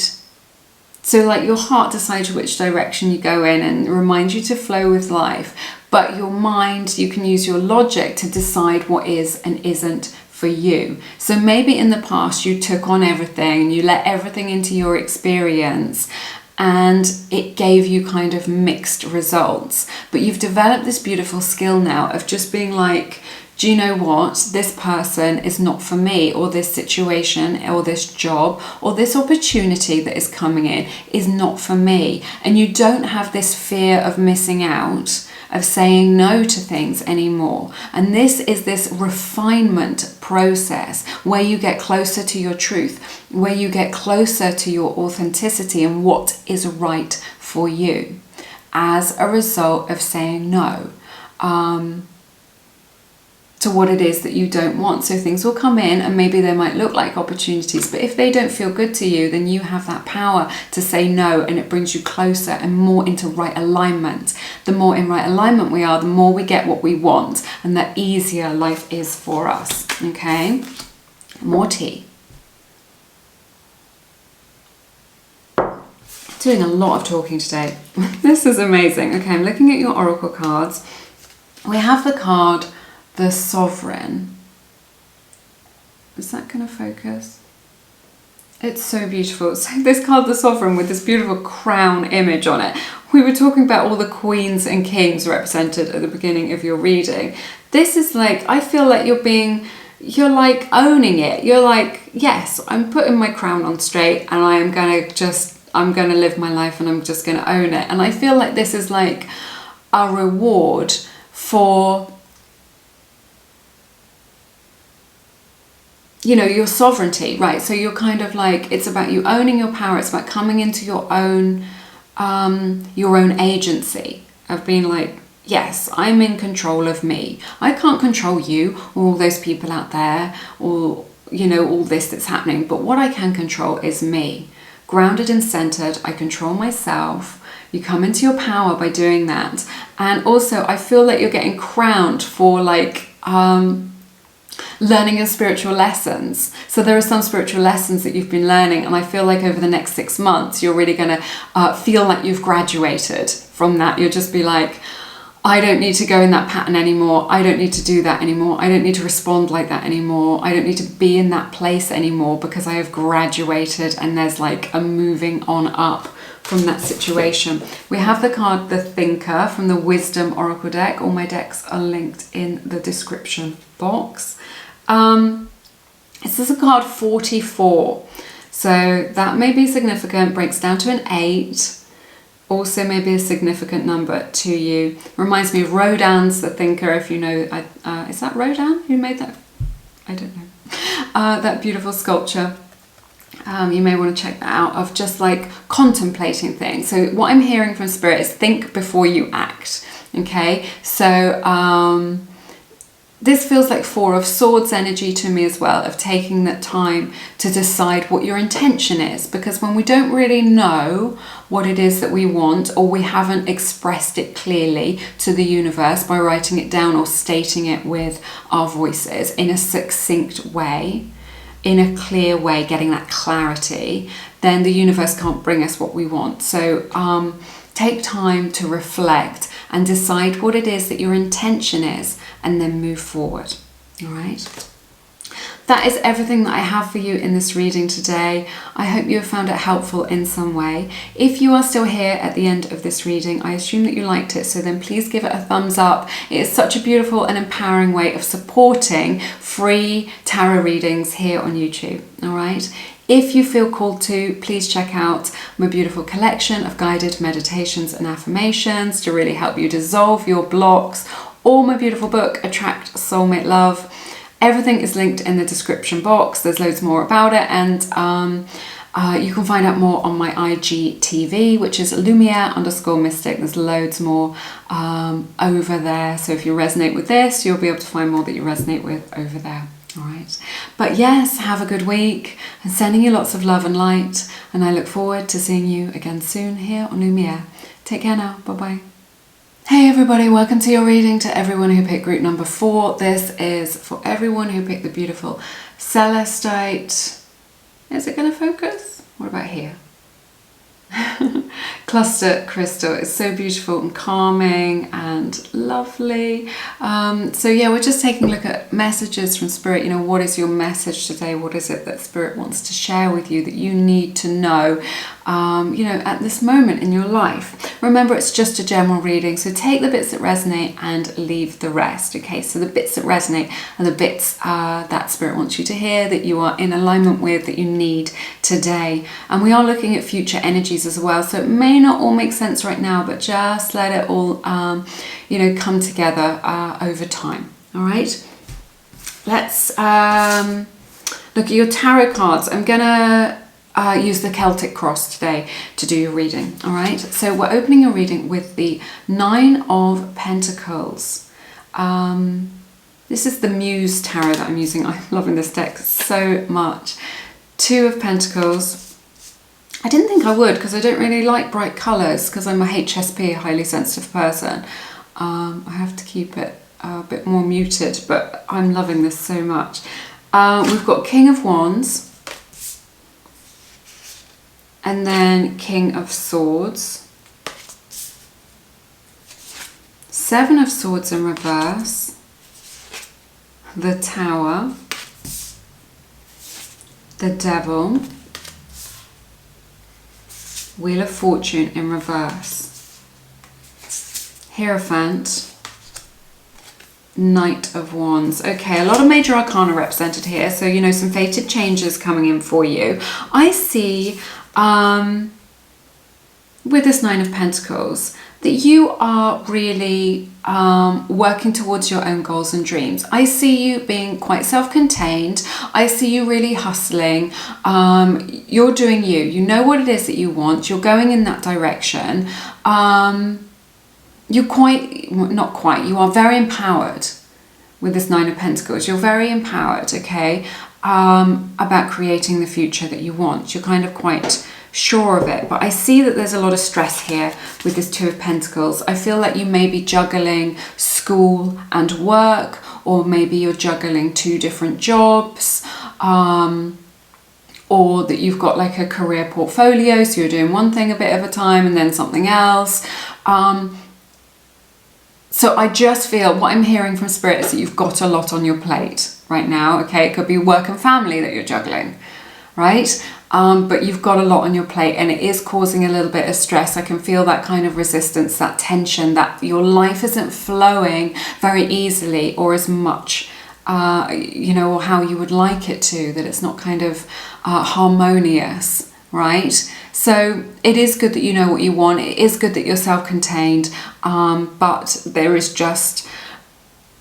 So like your heart decides which direction you go in and reminds you to flow with life. But your mind, you can use your logic to decide what is and isn't for you. So maybe in the past you took on everything, you let everything into your experience, and it gave you kind of mixed results. But you've developed this beautiful skill now of just being like, do you know what? This person is not for me, or this situation, or this job, or this opportunity that is coming in is not for me. And you don't have this fear of missing out, of saying no to things anymore. And this is this refinement process where you get closer to your truth, where you get closer to your authenticity and what is right for you as a result of saying no to what it is that you don't want. So things will come in and maybe they might look like opportunities, but if they don't feel good to you, then you have that power to say no, and it brings you closer and more into right alignment. The more in right alignment we are, the more we get what we want, and the easier life is for us. Okay, more tea. Doing a lot of talking today. This is amazing. Okay, I'm looking at your oracle cards. We have the card the Sovereign. Is that going to focus? It's so beautiful. So this card, the Sovereign, with this beautiful crown image on it. We were talking about all the queens and kings represented at the beginning of your reading. This is like, I feel like you're like owning it. You're like, yes, I'm putting my crown on straight, and I'm going to live my life, and I'm just going to own it. And I feel like this is like a reward for, you know, your sovereignty, right? So you're kind of like, it's about you owning your power. It's about coming into your own agency of being like, yes, I'm in control of me. I can't control you or all those people out there, or, you know, all this that's happening. But what I can control is me. grounded and centered. I control myself. You come into your power by doing that. And also I feel like you're getting crowned for like learning your spiritual lessons. So there are some spiritual lessons that you've been learning, and I feel like over the next 6 months you're really going to feel like you've graduated from that. You'll just be like, I don't need to go in that pattern anymore. I don't need to do that anymore. I don't need to respond like that anymore. I don't need to be in that place anymore, because I have graduated, and there's like a moving on up from that situation. We have the card The Thinker from the Wisdom Oracle deck. All my decks are linked in the description box. This is a card 44. So that may be significant, breaks down to an 8. Also maybe a significant number to you. Reminds me of Rodin's The Thinker, if you know, is that Rodin who made that? I don't know. That beautiful sculpture. You may want to check that out, of just like contemplating things. So what I'm hearing from Spirit is think before you act. Okay, so this feels like Four of Swords energy to me as well, of taking that time to decide what your intention is. Because when we don't really know what it is that we want, or we haven't expressed it clearly to the universe by writing it down or stating it with our voices in a succinct way, in a clear way, getting that clarity, then the universe can't bring us what we want. So take time to reflect and decide what it is that your intention is, and then move forward. All right. That is everything that I have for you in this reading today. I hope you have found it helpful in some way. If you are still here at the end of this reading, I assume that you liked it, so then please give it a thumbs up. It is such a beautiful and empowering way of supporting free tarot readings here on YouTube. All right. If you feel called to, please check out my beautiful collection of guided meditations and affirmations to really help you dissolve your blocks, or my beautiful book, Attract Soulmate Love. Everything is linked in the description box. There's loads more about it, and you can find out more on my IGTV, which is Lumiere_Mystic. There's loads more over there. So if you resonate with this, you'll be able to find more that you resonate with over there. All right. But yes, have a good week, and sending you lots of love and light. And I look forward to seeing you again soon here on Lumiere. Take care now. Bye-bye. Hey everybody, welcome to your reading. To everyone who picked group number 4, this is for everyone who picked the beautiful Celestite. Is it going to focus? What about here? Cluster crystal. It's so beautiful and calming and lovely. So yeah, we're just taking a look at messages from Spirit. You know, what is your message today? What is it that Spirit wants to share with you that you need to know, you know, at this moment in your life? Remember, it's just a general reading, so take the bits that resonate and leave the rest. Okay, so the bits that resonate are the bits that Spirit wants you to hear, that you are in alignment with, that you need today. And we are looking at future energies as well, so it may not all make sense right now, but just let it all you know, come together over time. All right, let's look at your tarot cards. I'm gonna use the Celtic cross today to do your reading. All right, so we're opening your reading with the 9 of Pentacles. This is the Muse tarot that I'm using. I'm loving this deck so much. 2 of Pentacles. I didn't think I would, because I don't really like bright colours, because I'm a HSP, a highly sensitive person. I have to keep it a bit more muted, but I'm loving this so much. We've got King of Wands, and then King of Swords, 7 of Swords in reverse, the Tower, the Devil, Wheel of Fortune in reverse, Hierophant, Knight of Wands. Okay, a lot of major arcana represented here, so you know, some fated changes coming in for you. I see with this 9 of Pentacles that you are really working towards your own goals and dreams. I see you being quite self-contained. I see you really hustling. You're doing you. You know what it is that you want. You're going in that direction. You're not quite, you are very empowered with this 9 of Pentacles. You're very empowered, okay, about creating the future that you want. You're kind of quite sure of it. But I see that there's a lot of stress here with this Two of Pentacles. I feel like you may be juggling school and work, or maybe you're juggling 2 different jobs, or that you've got like a career portfolio, so you're doing one thing a bit at a time and then something else. So I just feel, what I'm hearing from Spirit is that you've got a lot on your plate right now, okay? It could be work and family that you're juggling, right? But you've got a lot on your plate, and it is causing a little bit of stress. I can feel that kind of resistance, that tension, that your life isn't flowing very easily or as much, you know, or how you would like it to, that it's not kind of harmonious, right? So it is good that you know what you want. It is good that you're self-contained, but there is just,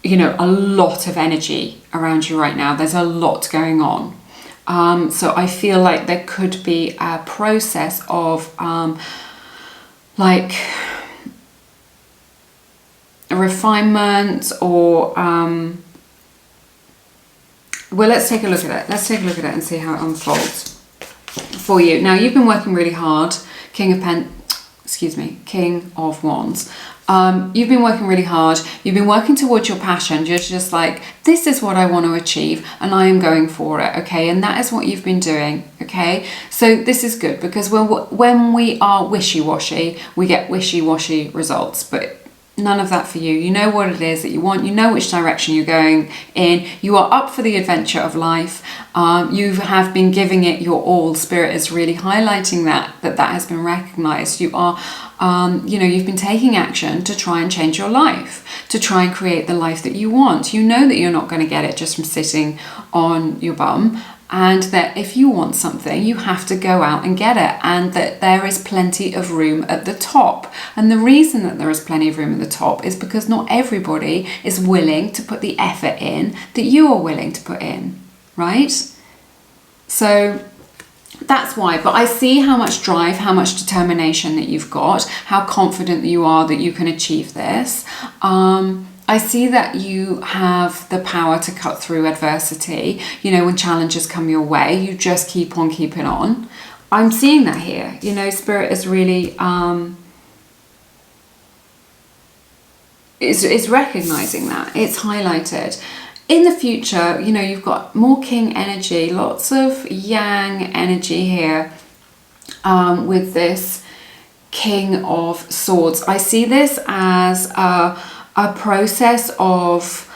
you know, a lot of energy around you right now. There's a lot going on. So I feel like there could be a process of like a refinement, or well, let's take a look at it. Let's take a look at it and see how it unfolds for you. Now, you've been working really hard, King of Wands. You've been working really hard. You've been working towards your passion. You're just like, this is what I want to achieve, and I am going for it, okay? And that is what you've been doing, okay? So this is good, because when we are wishy-washy, we get wishy-washy results, but none of that for you. You know what it is that you want. You know which direction you're going in. You are up for the adventure of life. You have been giving it your all. Spirit is really highlighting that has been recognized. You are, you know, you've been taking action to try and change your life, to try and create the life that you want. You know that you're not going to get it just from sitting on your bum, and that if you want something, you have to go out and get it, and that there is plenty of room at the top. And the reason that there is plenty of room at the top is because not everybody is willing to put the effort in that you are willing to put in, right? So that's why. But I see how much drive, how much determination that you've got, how confident that you are that you can achieve this. I see that you have the power to cut through adversity. You know, when challenges come your way, you just keep on keeping on. I'm seeing that here. You know, Spirit is really is recognizing that. It's highlighted. In the future, you know, you've got more King energy, lots of Yang energy here with this King of Swords. I see this as a process of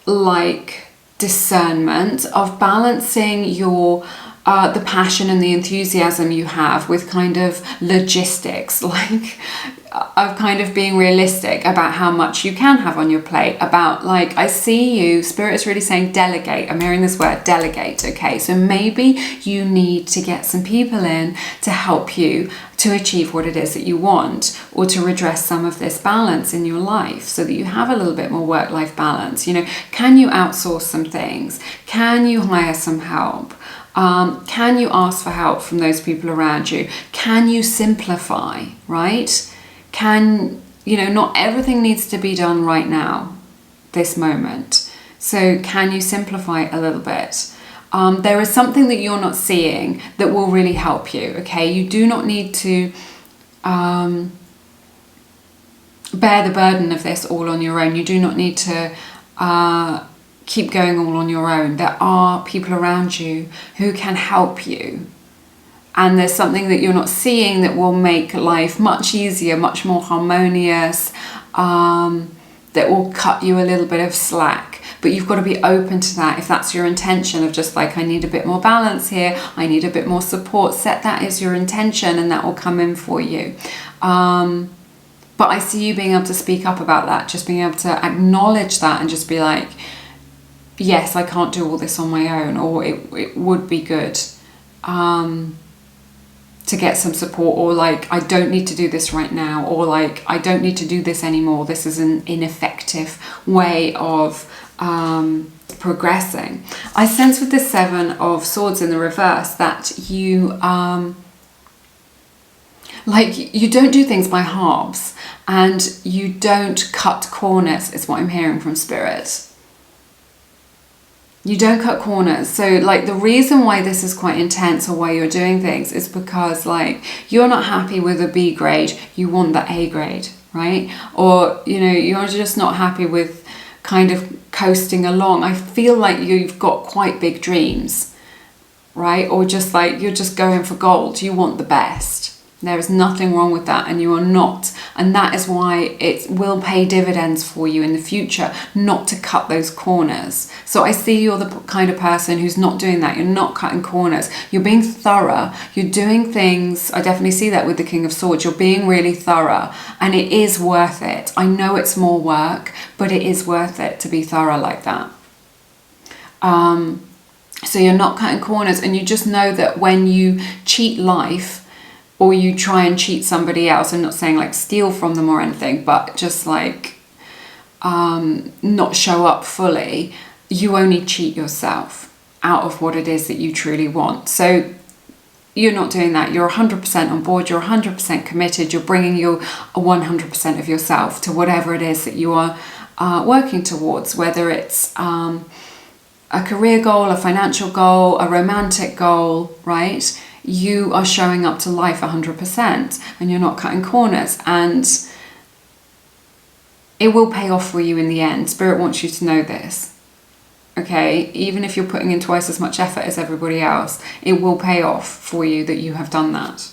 like discernment, of balancing your the passion and the enthusiasm you have with kind of logistics, like of kind of being realistic about how much you can have on your plate, about like, I see you, Spirit is really saying delegate. I'm hearing this word, delegate, okay? So maybe you need to get some people in to help you to achieve what it is that you want, or to redress some of this balance in your life so that you have a little bit more work-life balance. You know, can you outsource some things? Can you hire some help? Can you ask for help from those people around you? Can you simplify, right? Can, you know, not everything needs to be done right now, this moment. So can you simplify a little bit? There is something that you're not seeing that will really help you, okay? You do not need to bear the burden of this all on your own. You do not need to keep going all on your own. There are people around you who can help you. And there's something that you're not seeing that will make life much easier, much more harmonious, that will cut you a little bit of slack. But you've got to be open to that. If that's your intention of just like, I need a bit more balance here, I need a bit more support, set that as your intention and that will come in for you. But I see you being able to speak up about that, just being able to acknowledge that and just be like, yes, I can't do all this on my own, or it would be good to get some support, or like, I don't need to do this right now, or like, I don't need to do this anymore. This is an ineffective way of progressing. I sense with the Seven of Swords in the reverse that you like, you don't do things by halves, and you don't cut corners, is what I'm hearing from Spirit. You don't cut corners. So like the reason why this is quite intense, or why you're doing things, is because like you're not happy with a B grade, you want the A grade, right? Or, you know, you're just not happy with kind of coasting along. I feel like you've got quite big dreams, right? Or just like you're just going for gold. You want the best. There is nothing wrong with that, and you are not. And that is why it will pay dividends for you in the future, not to cut those corners. So I see you're the kind of person who's not doing that. You're not cutting corners. You're being thorough. You're doing things. I definitely see that with the King of Swords. You're being really thorough, and it is worth it. I know it's more work, but it is worth it to be thorough like that. So you're not cutting corners, and you just know that when you cheat life, or you try and cheat somebody else, I'm not saying like steal from them or anything, but just like not show up fully, you only cheat yourself out of what it is that you truly want. So you're not doing that. You're 100% on board. You're 100% committed. You're bringing your 100% of yourself to whatever it is that you are working towards, whether it's a career goal, a financial goal, a romantic goal, right? You are showing up to life 100%, and you're not cutting corners, and it will pay off for you in the end. Spirit wants you to know this, okay? Even if you're putting in twice as much effort as everybody else, it will pay off for you that you have done that.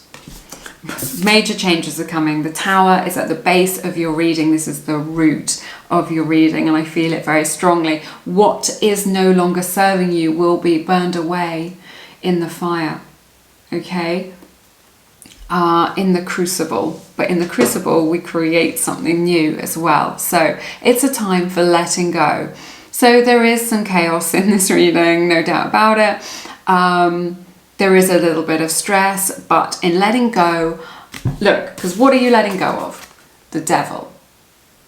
Major changes are coming. The Tower is at the base of your reading. This is the root of your reading, and I feel it very strongly. What is no longer serving you will be burned away in the fire. Okay, in the crucible, but in the crucible we create something new as well. So it's a time for letting go. So there is some chaos in this reading, no doubt about it. There is a little bit of stress, but in letting go, look, because what are you letting go of? The Devil.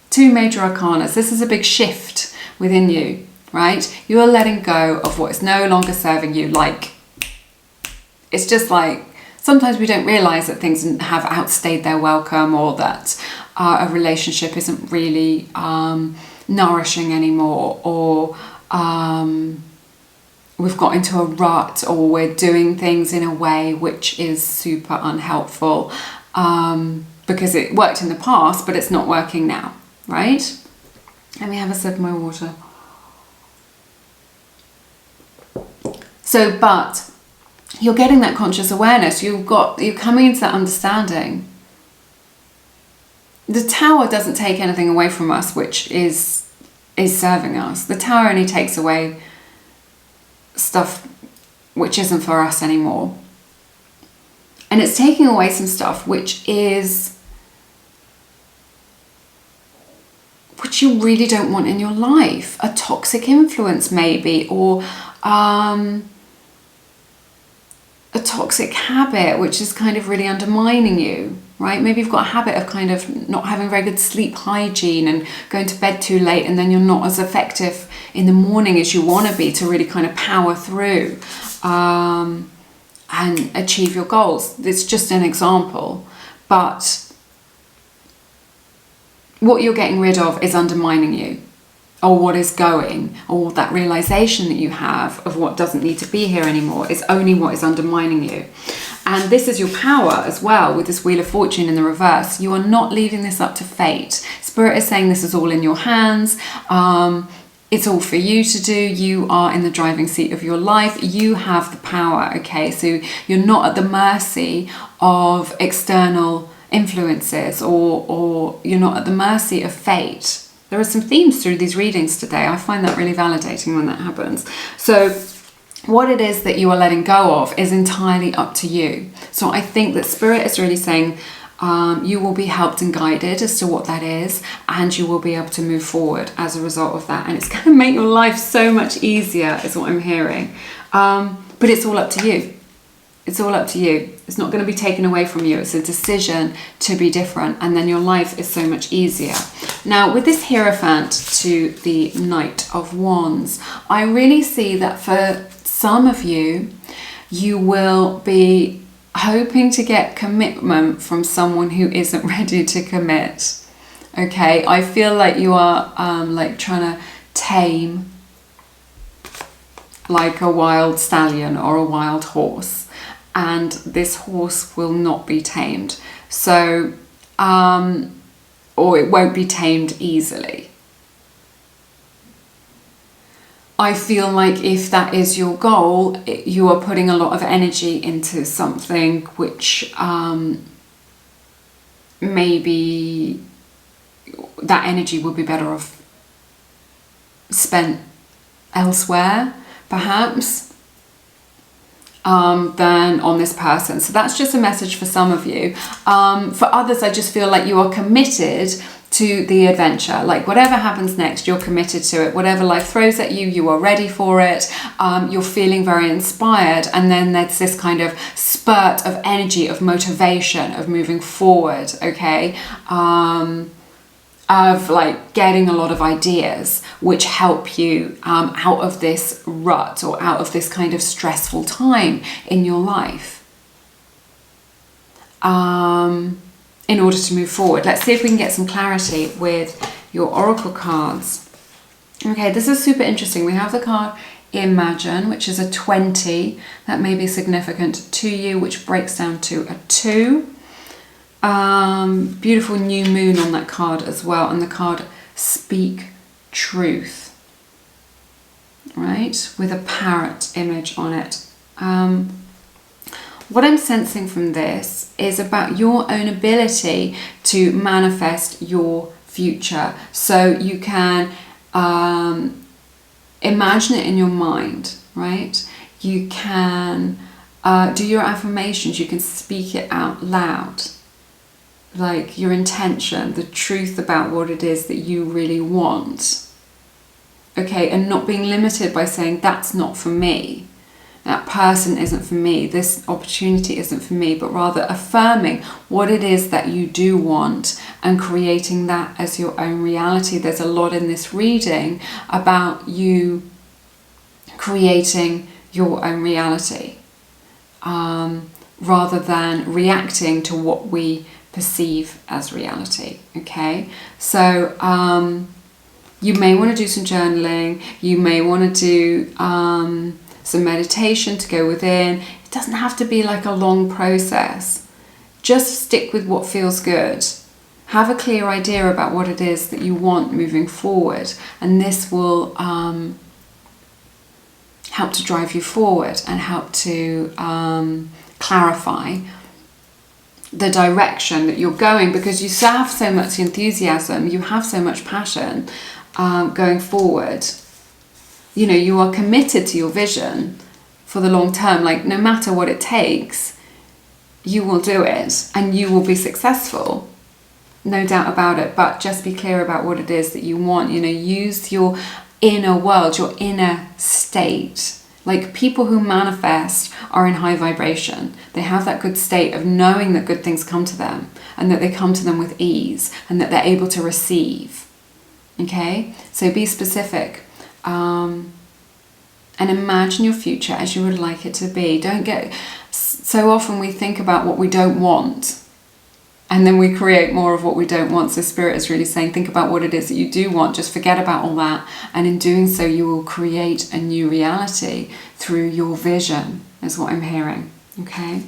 2 major arcana. This is a big shift within you, right? You are letting go of what is no longer serving you. Like, it's just like sometimes we don't realize that things have outstayed their welcome, or that a relationship isn't really nourishing anymore, or we've got into a rut, or we're doing things in a way which is super unhelpful because it worked in the past, but it's not working now, right? Let me have a sip of my water. So, but you're getting that conscious awareness. You're coming into that understanding. The Tower doesn't take anything away from us, which is serving us. The Tower only takes away stuff which isn't for us anymore. And it's taking away some stuff which you really don't want in your life. A toxic influence maybe, or a toxic habit which is kind of really undermining you, right? Maybe you've got a habit of kind of not having very good sleep hygiene and going to bed too late, and then you're not as effective in the morning as you want to be to really kind of power through and achieve your goals. It's just an example, but what you're getting rid of is undermining you, or what is going, or that realization that you have of what doesn't need to be here anymore is only what is undermining you. And this is your power as well, with this Wheel of Fortune in the reverse. You are not leaving this up to fate. Spirit is saying this is all in your hands. It's all for you to do. You are in the driving seat of your life. You have the power, okay? So you're not at the mercy of external influences, or you're not at the mercy of fate. There are some themes through these readings today. I find that really validating when that happens. So what it is that you are letting go of is entirely up to you. So I think that Spirit is really saying you will be helped and guided as to what that is, and you will be able to move forward as a result of that. And it's going to make your life so much easier, is what I'm hearing. But it's all up to you. It's all up to you. It's not going to be taken away from you. It's a decision to be different, and then your life is so much easier. Now, with this Hierophant to the Knight of Wands, I really see that for some of you, you will be hoping to get commitment from someone who isn't ready to commit. Okay, I feel like you are like trying to tame like a wild stallion or a wild horse, and this horse will not be tamed. So, or it won't be tamed easily. I feel like if that is your goal, you are putting a lot of energy into something which maybe that energy will be better off spent elsewhere, perhaps, than on this person. So that's just a message for some of you. For others, I just feel like you are committed to the adventure. Like whatever happens next, you're committed to it. Whatever life throws at you, you are ready for it. You're feeling very inspired, and then there's this kind of spurt of energy, of motivation, of moving forward, okay? Of like getting a lot of ideas which help you out of this rut or out of this kind of stressful time in your life. In order to move forward. Let's see if we can get some clarity with your oracle cards. Okay, this is super interesting. We have the card Imagine, which is a 20. That may be significant to you, which breaks down to a 2. Beautiful new moon on that card as well, and the card Speak Truth, right, with a parrot image on it. What I'm sensing from this is about your own ability to manifest your future. So you can imagine it in your mind, right? You can do your affirmations, you can speak it out loud. Like your intention, the truth about what it is that you really want. Okay, and not being limited by saying that's not for me. That person isn't for me, this opportunity isn't for me, but rather affirming what it is that you do want and creating that as your own reality. There's a lot in this reading about you creating your own reality, rather than reacting to what we perceive as reality, okay? So you may want to do some journaling, you may want to do some meditation to go within. It doesn't have to be like a long process. Just stick with what feels good. Have a clear idea about what it is that you want moving forward, and this will help to drive you forward and help to clarify the direction that you're going, because you have so much enthusiasm, you have so much passion going forward. You know, you are committed to your vision for the long term. Like no matter what it takes, you will do it and you will be successful, no doubt about it. But just be clear about what it is that you want. You know, use your inner world, your inner state. Like people who manifest are in high vibration. They have that good state of knowing that good things come to them and that they come to them with ease and that they're able to receive. Okay, so be specific. And imagine your future as you would like it to be. Don't get, so often we think about what we don't want and then we create more of what we don't want. So Spirit is really saying, think about what it is that you do want. Just forget about all that. And in doing so, you will create a new reality through your vision, is what I'm hearing. Okay.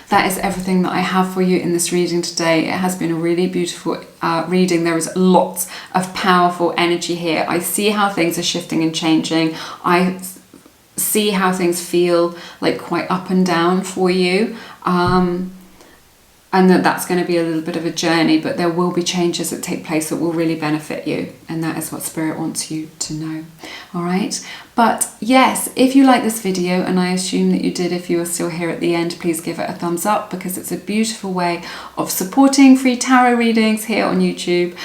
That is everything that I have for you in this reading today. It has been a really beautiful reading. There is lots of powerful energy here. I see how things are shifting and changing. I see how things feel like quite up and down for you. And that's going to be a little bit of a journey, but there will be changes that take place that will really benefit you. And that is what Spirit wants you to know. All right. But yes, if you like this video, and I assume that you did if you are still here at the end, please give it a thumbs up, because it's a beautiful way of supporting free tarot readings here on YouTube.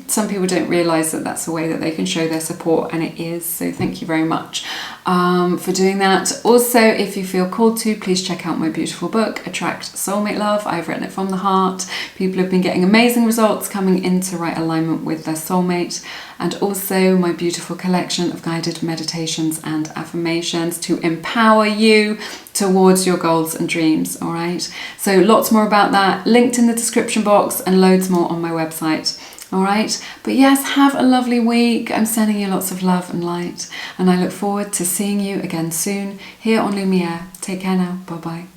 Some people don't realise that that's a way that they can show their support, and it is. So thank you very much for doing that. Also, if you feel called to, please check out my beautiful book, Attract Soulmate Love. I've written it from the heart. People have been getting amazing results coming into right alignment with their soulmate. And also my beautiful collection of guided meditations and affirmations to empower you towards your goals and dreams. All right. So lots more about that linked in the description box, and loads more on my website. All right, but yes, have a lovely week. I'm sending you lots of love and light, and I look forward to seeing you again soon here on Lumiere. Take care now. Bye bye.